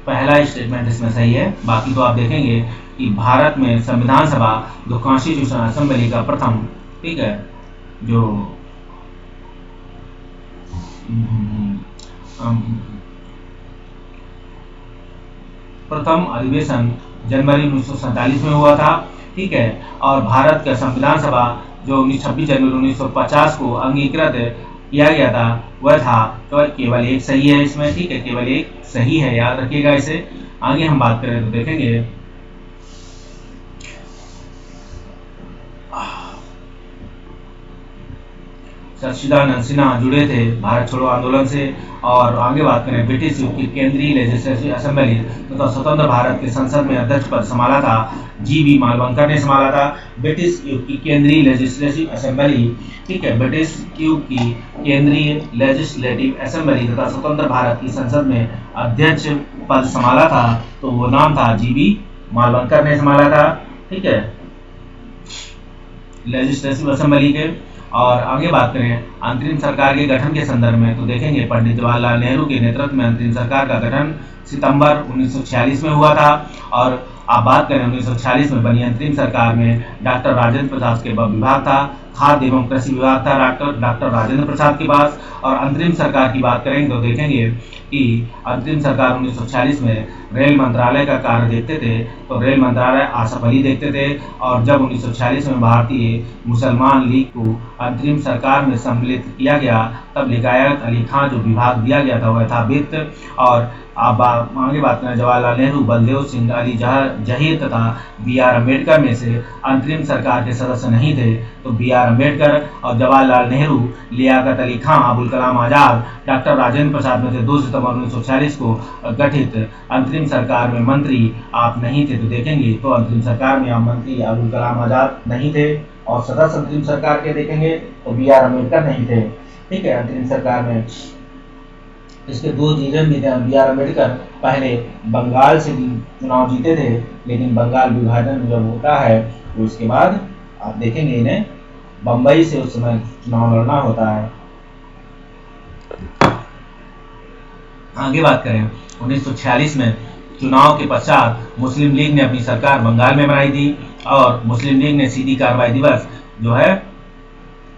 पहला स्टेटमेंट इसमें सही है। बाकी तो आप देखेंगे कि भारत में संविधान सभा जो कॉन्स्टिट्यूशन असेंबली का प्रथम ठीक है जो प्रथम अधिवेशन जनवरी 1947 में हुआ था। ठीक है। और भारत का संविधान सभा जो 26 जनवरी 1950 को अंगीकृत किया गया था वह था। तो केवल एक सही है इसमें। ठीक है, केवल एक सही है, याद रखिएगा इसे। आगे हम बात करें तो देखेंगे सच्चिदानंद सिन्हा जुड़े थे भारत छोड़ो आंदोलन से। और आगे बात करें ब्रिटिश युग की केंद्रीय लेजिस्लेटिव असेंबली तथा स्वतंत्र भारत के संसद में अध्यक्ष पद संभाला था जी.बी. मालवंकर ने संभाला था। ब्रिटिश युग की केंद्रीय लेजिस्लेटिव असेंबली ठीक है, ब्रिटिश युग की केंद्रीय लेजिस्लेटिव असेंबली तथा स्वतंत्र भारत की संसद में अध्यक्ष पद संभाला था तो वो नाम था जी.बी. मालवंकर ने संभाला था। ठीक है, लेजिस्लेटिव असेंबली के। और आगे बात करें अंतरिम सरकार के गठन के संदर्भ में तो देखेंगे पंडित जवाहरलाल नेहरू के नेतृत्व में अंतरिम सरकार का गठन सितंबर 1946 में हुआ था। और आप बात करें 1946 में बनी अंतरिम सरकार में डॉक्टर राजेंद्र प्रसाद के विभाग था, खाद्य एवं कृषि विभाग था डॉक्टर राजेंद्र प्रसाद के पास। और अंतरिम सरकार की बात करेंगे तो देखेंगे कि अंतरिम सरकार 1946 में रेल मंत्रालय का कार्य देखते थे तो रेल मंत्रालय आसफ अली देखते थे। और जब 1946 में भारतीय मुसलमान लीग को अंतरिम सरकार में सम्मिलित किया गया तब लियाकत अली खां जो विभाग दिया गया था वह था वित्त। और आप आगे बात करें जवाहरलाल नेहरू, बलदेव सिंह, अली जहीर तथा बी.आर. अम्बेडकर में से अंतरिम सरकार के सदस्य नहीं थे तो बी.आर. अम्बेडकर और जवाहरलाल नेहरू, लियाकत अली खां, अबुल कलाम आज़ाद, डॉक्टर राजेंद्र प्रसाद में से 2 सितंबर 1946 को गठित अंतरिम सरकार में मंत्री आप नहीं थे। तो देखेंगे तो अंतरिम सरकार में आप मंत्री अबुल कलाम आज़ाद नहीं थे और सदस्य अंतरिम सरकार के देखेंगे तो बी.आर. अम्बेडकर नहीं थे। ठीक है, अंतरिम सरकार में इसके 2 रीजन भी थे। बी.आर. अम्बेडकर पहले बंगाल से चुनाव जीते थे लेकिन बंगाल विभाजन जब होता है तो उसके बाद आप देखेंगे इन्हें बंबई से उस समय चुनाव लड़ना होता है। आगे बात करें 1946 में चुनाव के पश्चात मुस्लिम लीग ने अपनी सरकार बंगाल में बनाई थी और मुस्लिम लीग ने सीधी कार्रवाई दिवस जो है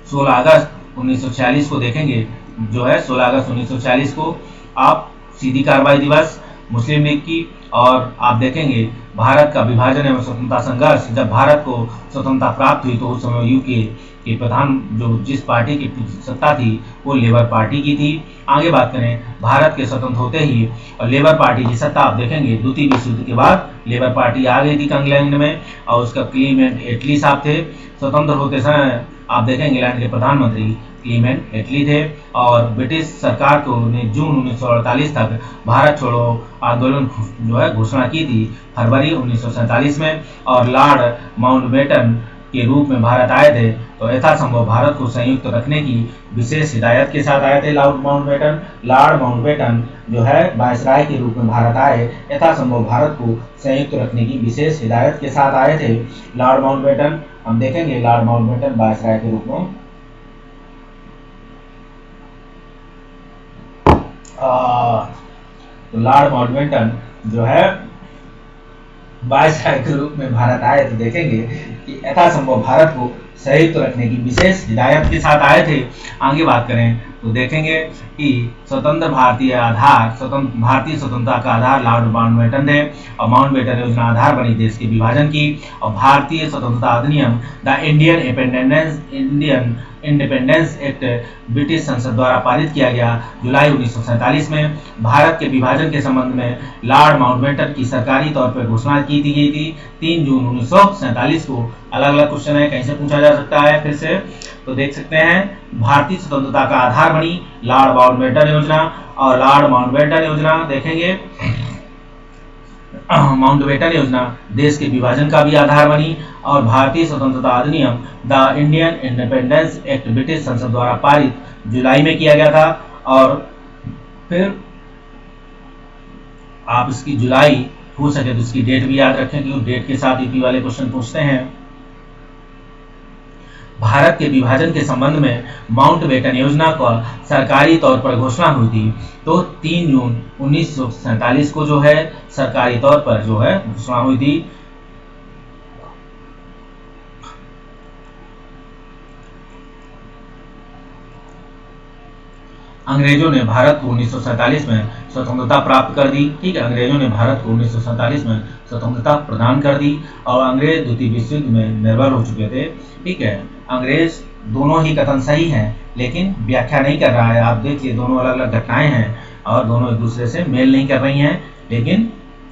16 अगस्त 1946 को देखेंगे जो है 16 अगस्त 1940 को आप सीधी कार्रवाई दिवस मुस्लिम लीग की। और आप देखेंगे भारत का विभाजन एवं स्वतंत्रता संघर्ष, जब भारत को स्वतंत्रता प्राप्त हुई तो उस समय यूके के प्रधान जो जिस पार्टी की सत्ता थी वो लेबर पार्टी की थी। आगे बात करें भारत के स्वतंत्र होते ही और लेबर पार्टी की सत्ता आप देखेंगे द्वितीय विश्व युद्ध के बाद लेबर पार्टी आ गई थी इंग्लैंड में और उसका क्लीमेंट एटली साहब थे। स्वतंत्र होते समय आप देखेंगे इंग्लैंड के प्रधानमंत्री क्लीमेंट एटली थे। और ब्रिटिश सरकार को ने जून 1948 तक भारत छोड़ो आंदोलन जो है घोषणा की थी फरवरी 1947 में। और लॉर्ड माउंटबेटन के रूप में भारत आए थे तो यथासंभव भारत को संयुक्त रखने की विशेष हिदायत के साथ आए थे लॉर्ड माउंटबेटन जो है वायसराय के रूप में भारत आए, यथासंभव भारत को संयुक्त रखने की विशेष हिदायत के साथ आए थे लॉर्ड माउंटबेटन। हम देखेंगे लॉर्ड माउंटबेटन वायसराय के रूप में तो लॉर्ड माउंटबेटन जो है वायसराय के रूप में भारत आए तो देखेंगे कि यथासंभव भारत को संयुक्त रखने की विशेष हिदायत के साथ आए थे। आगे बात करें तो देखेंगे कि भारतीय स्वतंत्रता का आधार लॉर्ड माउंटबेटन थे और माउंटबेटन योजना आधार बनी देश के विभाजन की और भारतीय स्वतंत्रता अधिनियम the Indian independence act British संसद द्वारा पारित किया गया जुलाई 1947 में। भारत के विभाजन के संबंध में लॉर्ड माउंटबेटन की सरकारी तौर पर घोषणा की दी गई थी 3 जून 1947 को। अलग अलग क्वेश्चन है, कैसे पूछा जा सकता है फिर से तो देख सकते हैं। भारतीय स्वतंत्रता का आधार बनी लॉर्ड माउंटबेटन योजना और लॉर्ड माउंटबेटन योजना देखेंगे माउंटबेटन योजना देश के विभाजन का भी आधार बनी और भारतीय स्वतंत्रता अधिनियम the Indian independence act British संसद द्वारा पारित जुलाई में किया गया था। और फिर आप इसकी जुलाई हो सके तो इसकी डेट भी याद रखें क्योंकि डेट के साथ यूपी वाले क्वेश्चन पूछते हैं। भारत के विभाजन के संबंध में माउंटबेटन योजना का सरकारी तौर पर घोषणा हुई थी तो 3 जून 1947 को जो है सरकारी तौर पर जो है घोषणा हुई थी। अंग्रेजों ने भारत को 1947 में स्वतंत्रता प्राप्त कर दी। ठीक है, अंग्रेजों ने भारत को 1947 में स्वतंत्रता प्रदान कर दी और अंग्रेज द्वितीय विश्व युद्ध में निर्भर हो चुके थे। ठीक है, अंग्रेज दोनों ही कथन सही हैं लेकिन व्याख्या नहीं कर रहा है। आप देखिए दोनों अलग अलग घटनाएं हैं और दोनों एक दूसरे से मेल नहीं कर रही हैं लेकिन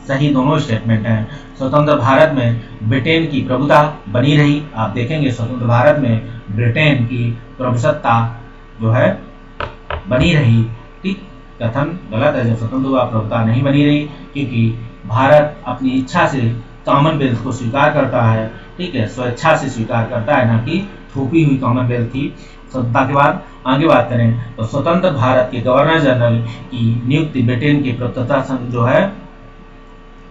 सही दोनों स्टेटमेंट हैं। स्वतंत्र भारत में ब्रिटेन की प्रभुता बनी रही। आप देखेंगे स्वतंत्र भारत में ब्रिटेन की प्रभुसत्ता जो है बनी रही। ठीक, कथन गलत है जब स्वतंत्र हुआ प्रभुता नहीं बनी रही क्योंकि भारत अपनी इच्छा से कॉमनवेल्थ को स्वीकार करता है। ठीक है, स्वेच्छा से स्वीकार करता है, ना कि थोपी हुई कॉमनवेल्थ थी। स्वतंत्रता के बाद आगे बात करें तो स्वतंत्र भारत के गवर्नर जनरल की नियुक्ति ब्रिटेन के प्रभुसत्ता जो है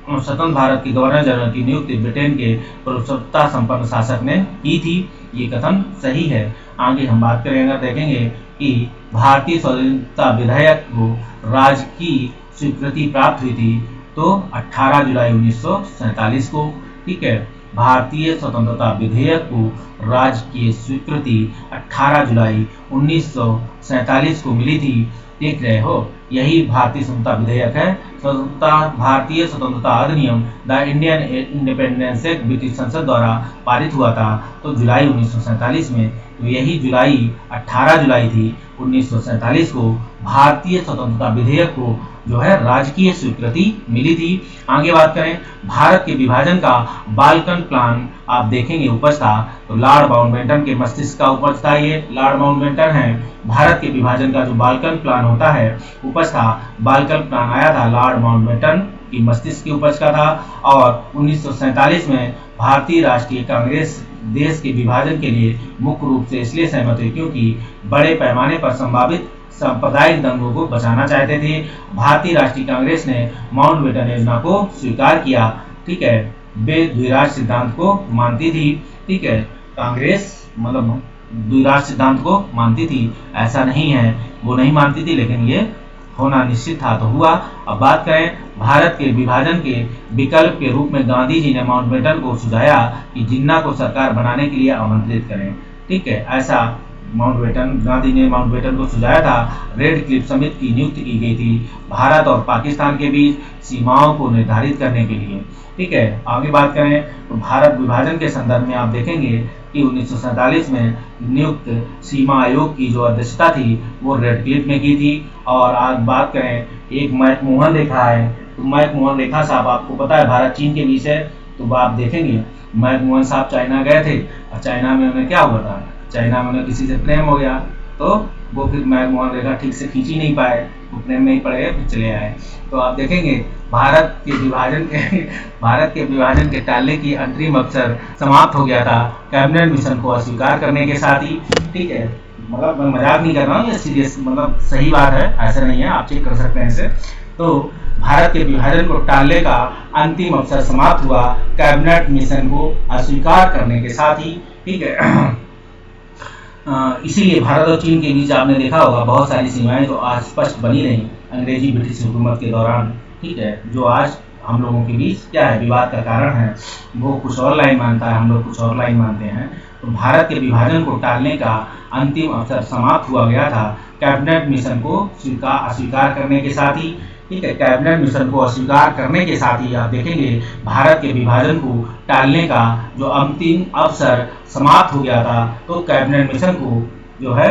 स्वतंत्र भारत के गवर्नर जनरल की नियुक्ति ब्रिटेन के प्रभुसत्ता संपन्न शासक ने की थी। ये कथन सही है। आगे हम बात करेंगे देखेंगे कि भारतीय स्वतंत्रता विधेयक को राजकीय स्वीकृति प्राप्त हुई थी तो 18 जुलाई 1947 को। ठीक है, भारतीय स्वतंत्रता विधेयक को राजकीय स्वीकृति 18 जुलाई 1947 को मिली थी। देख रहे हो, यही भारतीय स्वतंत्रता विधेयक है। भारतीय स्वतंत्रता अधिनियम the Indian independence act British संसद द्वारा पारित हुआ था तो जुलाई 1947 में। तो यही जुलाई 18 जुलाई थी 1947 को भारतीय स्वतंत्रता विधेयक को जो है राजकीय स्वीकृति मिली थी। आगे बात करें भारत के विभाजन का बाल्कन प्लान आप देखेंगे उपज था तो लॉर्ड माउंटबेटन के मस्तिष्क का उपज था। ये लॉर्ड माउंटबेटन है। भारत के विभाजन का जो बाल्कन प्लान होता है उपज था, बाल्कन प्लान आया था लॉर्ड माउंटबेटन की मस्तिष्क की उपज का था। और 1947 में भारतीय राष्ट्रीय कांग्रेस देश के विभाजन के लिए मुख्य रूप से इसलिए सहमत हुई क्योंकि बड़े पैमाने पर संभावित सांप्रदायिक दंगों को बचाना चाहते थे। भारतीय राष्ट्रीय कांग्रेस ने माउंटबेटन योजना को स्वीकार किया। ठीक है, वे द्विराष्ट्र सिद्धांत को मानती थी। ठीक है, कांग्रेस मतलब द्विराष्ट्र सिद्धांत को मानती थी, ऐसा नहीं है वो नहीं मानती थी लेकिन ये होना निश्चित था तो हुआ। अब बात करें भारत के विभाजन के विकल्प के रूप में गांधी जी ने माउंटबेटन को सुझाया कि जिन्ना को सरकार बनाने के लिए आमंत्रित करें। ठीक है, ऐसा गांधी ने माउंटबेटन को सुझाया था। रेड क्लिफ समिति की नियुक्ति की गई थी भारत और पाकिस्तान के बीच सीमाओं को निर्धारित करने के लिए। ठीक है, आगे बात करें तो भारत विभाजन के संदर्भ में आप देखेंगे कि 1947 में नियुक्त सीमा आयोग की जो अध्यक्षता थी वो रेड क्लिफ ने की थी। और आज बात करें एक मैकमोहन रेखा है तो मैकमोहन रेखा साहब आपको पता है भारत चीन के बीच है तो आप देखेंगे मैकमोहन साहब चाइना गए थे और चाइना में उन्हें क्या हुआ था, चाइना में उन्हें किसी से प्रेम हो गया। तो वो फिर मनमोहन रेखा ठीक से खींच ही नहीं पाए, घुटने में ही पड़ गए, फिर चले आए। तो आप देखेंगे भारत के विभाजन के टालने की अंतरिम अवसर समाप्त हो गया था कैबिनेट मिशन को अस्वीकार करने के साथ ही। ठीक है, मतलब मैं मजाक नहीं कर रहा हूँ, ये सीरियस मतलब सही बात है, ऐसा नहीं है, आप चेक कर सकते हैं इसे। तो भारत के विभाजन को टालने का अंतिम अवसर समाप्त हुआ कैबिनेट मिशन को अस्वीकार करने के साथ ही। ठीक है, इसीलिए भारत और चीन के बीच आपने देखा होगा बहुत सारी सीमाएं जो आज स्पष्ट बनी रही अंग्रेजी ब्रिटिश हुकूमत के दौरान। ठीक है, जो आज हम लोगों के बीच क्या है, विवाद का कारण है। वो कुछ और लाइन मानता है, हम लोग कुछ और लाइन मानते हैं। तो भारत के विभाजन को टालने का अंतिम अवसर समाप्त हुआ गया था कैबिनेट मिशन को अस्वीकार करने के साथ ही। ठीक है, कैबिनेट मिशन को अस्वीकार करने के साथ ही आप देखेंगे भारत के विभाजन को टालने का जो अंतिम अवसर समाप्त हो गया था। तो कैबिनेट मिशन को जो है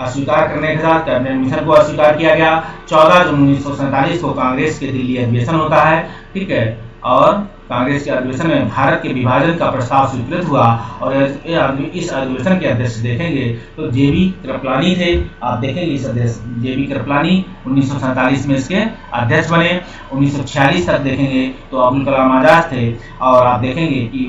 अस्वीकार करने के साथ कैबिनेट मिशन को अस्वीकार किया गया। 14 जून 1947 को कांग्रेस के दिल्ली अधिवेशन होता है। ठीक है, और कांग्रेस के अधिवेशन में भारत के विभाजन का प्रस्ताव स्वीकृत हुआ और इस अधिवेशन के अध्यक्ष देखेंगे तो जेबी कृपलानी थे। आप देखेंगे इस अध्यक्ष जेबी कृपलानी 1947 में इसके अध्यक्ष बने। 1946 तक देखेंगे तो अब्दुल कलाम आजाद थे। और आप देखेंगे कि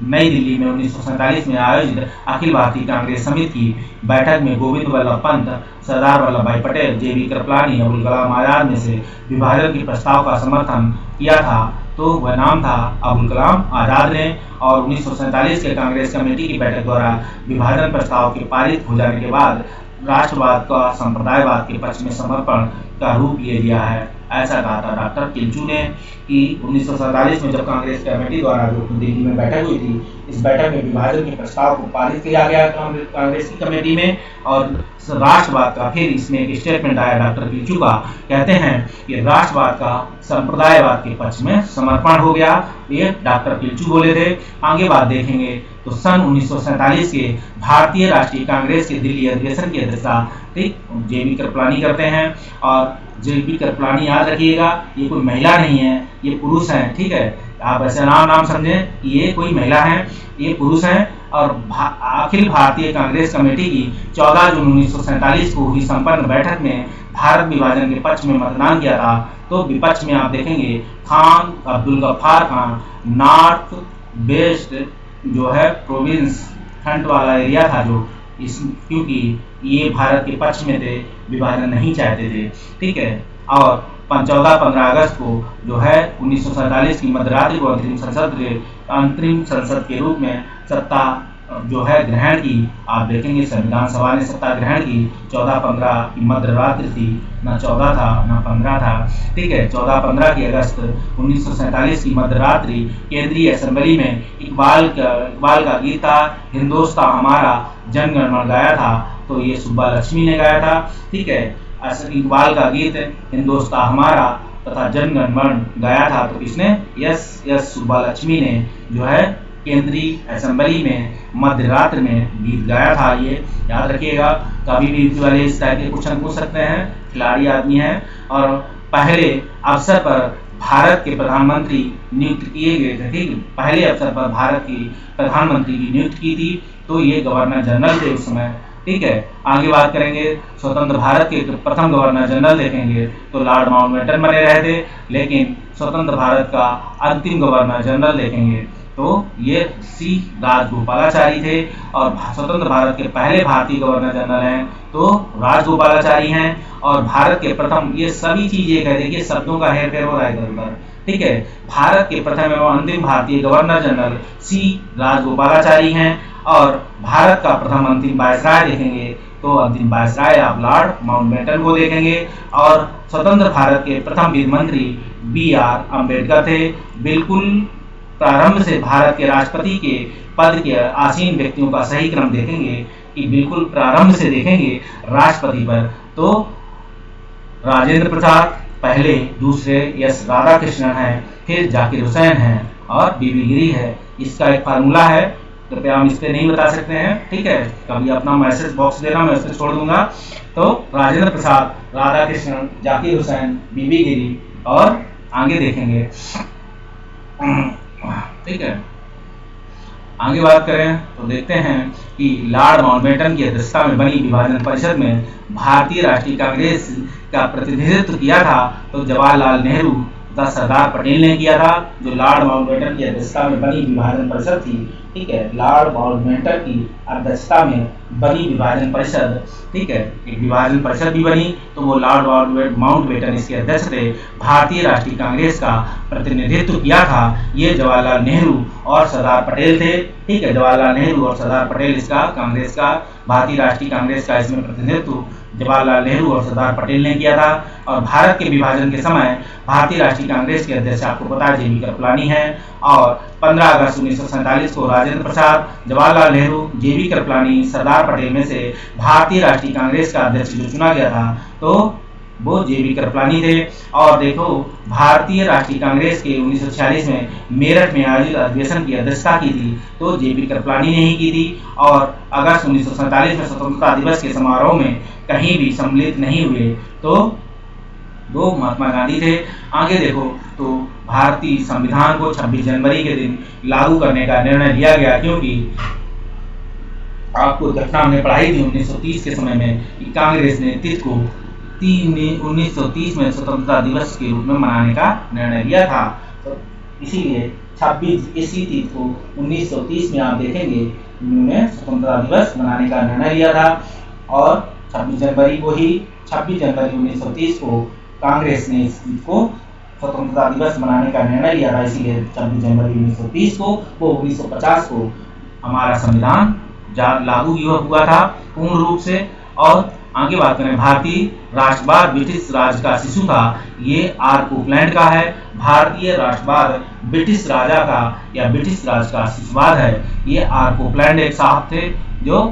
नई दिल्ली में 1947 में आयोजित अखिल भारतीय कांग्रेस समिति की बैठक में गोविंद वल्लभ पंत, सरदार वल्लभ भाई पटेल, जेबी कृपलानी, अब्दुल कलाम आजाद में से विभाजन के प्रस्ताव का समर्थन किया था। तो वह नाम था अब्दुल कलाम आजाद ने। और 1947 के कांग्रेस कमेटी की बैठक द्वारा विभाजन प्रस्ताव के पारित हो जाने के बाद राष्ट्रवाद का संप्रदायवाद के पक्ष में समर्पण का रूप ले लिया है, ऐसा कहा था डॉक्टर किल्चू ने। कि 1947 में जब कांग्रेस कमेटी द्वारा जो दिल्ली में बैठक हुई थी, इस बैठक में विभाजन के प्रस्ताव को पारित किया गया कांग्रेस की कमेटी में। और राष्ट्रवाद का फिर इसमें एक स्टेटमेंट आया डॉक्टर किल्चू का, कहते हैं कि राष्ट्रवाद का संप्रदायवाद के पक्ष में समर्पण हो गया, ये डॉक्टर किल्चू बोले थे। आगे बात देखेंगे तो सन 1947 के भारतीय राष्ट्रीय कांग्रेस के दिल्ली अधिवेशन की अध्यक्षता जेबी कृपलानी करते हैं। और जेबी कृपलानी याद रखिएगा, ये कोई महिला नहीं है, ये पुरुष हैं। ठीक है, आप ऐसे नाम समझें कि ये कोई महिला है, ये पुरुष हैं। और अखिल भारतीय कांग्रेस कमेटी की 14 जून 1947 को हुई संपन्न बैठक में भारत विभाजन के पक्ष में मतदान किया था। तो विपक्ष में आप देखेंगे खान अब्दुल गफ्फार खान, नॉर्थ वेस्ट जो है प्रोविंस फ्रंट वाला एरिया था जो क्योंकि ये भारत के पक्ष में थे, विभाजन नहीं चाहते थे। ठीक है, और 14-15 अगस्त को जो है 1947 की मध्यरात्रि को अंतरिम संसद के रूप में सत्ता जो है ग्रहण की। आप देखेंगे संविधान सभा ने सत्ता ग्रहण की। 14-15 की मध्यरात्रि थी, ना 14 था ना 15 था। ठीक है, 14-15 की अगस्त 1947 की मध्यरात्रि केंद्रीय असेंबली में इकबाल का गीत था हिंदुस्तान हमारा, जन गण मन गाया था। तो ये सुब्बा लक्ष्मी ने गाया था। ठीक है, इकबाल का गीत हिंदुस्तान हमारा तथा जन गण मन गाया था तो किसने, यस सुब्बा लक्ष्मी ने जो है केंद्रीय असेंबली में मध्यरात्रि में गीत गाया था। ये याद रखिएगा, कभी भी वाले इस टाइप के क्वेश्चन पूछ सकते हैं, खिलाड़ी आदमी है। और पहले अवसर पर भारत के प्रधानमंत्री नियुक्त किए गए थे। ठीक, पहले अवसर पर भारत की प्रधानमंत्री की नियुक्त की थी, तो ये गवर्नर जनरल थे उस समय। ठीक है, आगे बात करेंगे स्वतंत्र भारत के प्रथम गवर्नर जनरल देखेंगे तो लॉर्ड माउंटबेटन बने रहे थे। लेकिन स्वतंत्र भारत का अंतिम गवर्नर जनरल देखेंगे तो ये सी राजगोपालाचारी थे। और स्वतंत्र भारत के पहले भारतीय गवर्नर जनरल हैं तो राजगोपालाचारी हैं। और भारत के प्रथम, ये सभी चीज ये कहते हैं कि शब्दों का हेर फेर हो रहा है इधर उधर। ठीक है, भारत के प्रथम एवं अंतिम भारतीय गवर्नर जनरल सी राजगोपालाचारी हैं। और भारत का प्रथम अंतिम वायसराय देखेंगे तो अंतिम वायसराय आप लॉर्ड माउंटबेटन को देखेंगे। और स्वतंत्र भारत के प्रथम वित्त मंत्री BR अम्बेडकर थे। बिल्कुल प्रारंभ से भारत के राष्ट्रपति के पद के आसीन व्यक्तियों का सही क्रम देखेंगे कि बिल्कुल प्रारंभ से देखेंगे राष्ट्रपति पर तो राजेंद्र प्रसाद पहले, दूसरे एस राधाकृष्णन है, फिर जाकिर हुसैन है और बीबी गिरी है। इसका एक फार्मूला है, कृपया हम इस पे नहीं बता सकते हैं। ठीक है, कभी अपना मैसेज बॉक्स देना, मैं उससे छोड़ दूंगा। तो राजेंद्र प्रसाद, राधाकृष्णन, जाकिर हुसैन, बीबी गिरी और आगे देखेंगे। ठीक है, आगे बात करें तो देखते हैं कि लॉर्ड माउंटबेटन की अध्यक्षता में बनी विभाजन परिषद में भारतीय राष्ट्रीय कांग्रेस का प्रतिनिधित्व किया था तो जवाहरलाल नेहरू तथा सरदार पटेल ने किया था। जो लॉर्ड माउंटबेटन की अध्यक्षता में बनी विभाजन परिषद थी, ठीक है, लॉर्ड माउंटबेटन की अध्यक्षता में बनी विभाजन परिषद, ठीक है, एक विभाजन परिषद भी बनी तो वो लॉर्ड माउंटबेटन इसके अध्यक्ष थे। भारतीय राष्ट्रीय कांग्रेस का प्रतिनिधित्व किया था ये जवाहरलाल नेहरू और सरदार पटेल थे, ठीक है, जवाहरलाल नेहरू और सरदार पटेल इसका कांग्रेस का, भारतीय राष्ट्रीय कांग्रेस का इसमें प्रतिनिधित्व जवाहरलाल नेहरू और सरदार पटेल ने किया था। और भारत के विभाजन के समय भारतीय राष्ट्रीय कांग्रेस के अध्यक्ष आपको पता है जेबी कृपलानी है और 15 अगस्त 1947 को राजेंद्र प्रसाद, जवाहरलाल नेहरू, जेबी कृपलानी, सरदार पटेल में से भारतीय राष्ट्रीय कांग्रेस का अध्यक्ष जो चुना गया था तो वो जेबी कृपलानी थे। और देखो भारतीय राष्ट्रीय कांग्रेस के 1946 में मेरठ में आयोजित अधिवेशन की अध्यक्षता की थी तो जेबी कृपलानी ने ही की थी। और अगस्त 1947 में स्वतंत्रता दिवस के समारोह में कहीं भी सम्मिलित नहीं हुए तो वो महात्मा गांधी थे। आगे देखो तो भारतीय संविधान को 26 जनवरी के दिन लागू करने का निर्णय लिया गया क्योंकि आपको घटना हमने पढ़ाई थी 1930 के समय में कि कांग्रेस ने तिथि को 1930 में स्वतंत्रता दिवस के रूप में मनाने का निर्णय लिया था। तो इसीलिए 26 इसी तिथि को 1930 में आप देखेंगे उन्होंने स्वतंत्रता दिवस मनाने का निर्णय लिया था। और 26 जनवरी 1930 को कांग्रेस ने इस तिथि को स्वतंत्रता दिवस मनाने का निर्णय लिया था, इसीलिए 26 जनवरी 1930 को वो 1950 को हमारा संविधान लागू हुआ था पूर्ण रूप से। और आगे बात करें भारतीय राष्ट्रवाद ब्रिटिश राज का शिशु था, ये आर कोकलैंड का है। भारतीय राष्ट्रवाद ब्रिटिश राजा का या ब्रिटिश राज का शिशुवाद है, ये आर कोकलैंड एक साहब थे जो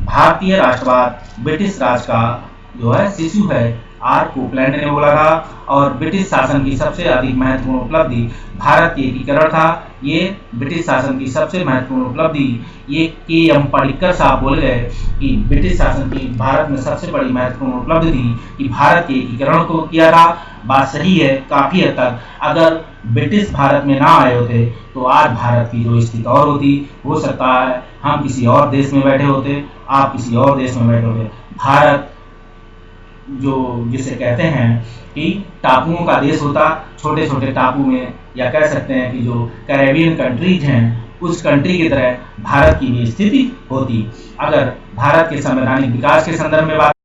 भारतीय राष्ट्रवाद ब्रिटिश राज का जो है शिशु है, आर कोकलैंड ने बोला था। और ब्रिटिश शासन की सबसे अधिक महत्वपूर्ण उपलब्धि भारत के एकीकरण था, ये ब्रिटिश शासन की सबसे महत्वपूर्ण उपलब्धि ये के.एम. पडिक्कर साहब बोल गए कि ब्रिटिश शासन की भारत में सबसे बड़ी महत्वपूर्ण उपलब्धि थी कि भारत के एकीकरण को किया था। बात सही है काफी हद तक, अगर ब्रिटिश भारत में ना आए होते तो आज भारत की जो स्थिति और होती, हो सकता है हम किसी और देश में बैठे होते, आप किसी और देश में बैठे होते। भारत जो जिसे कहते हैं कि टापुओं का देश होता, छोटे छोटे टापू में, या कह सकते हैं कि जो कैरेबियन कंट्रीज हैं उस कंट्री की तरह भारत की भी स्थिति होती। अगर भारत के संवैधानिक विकास के संदर्भ में बात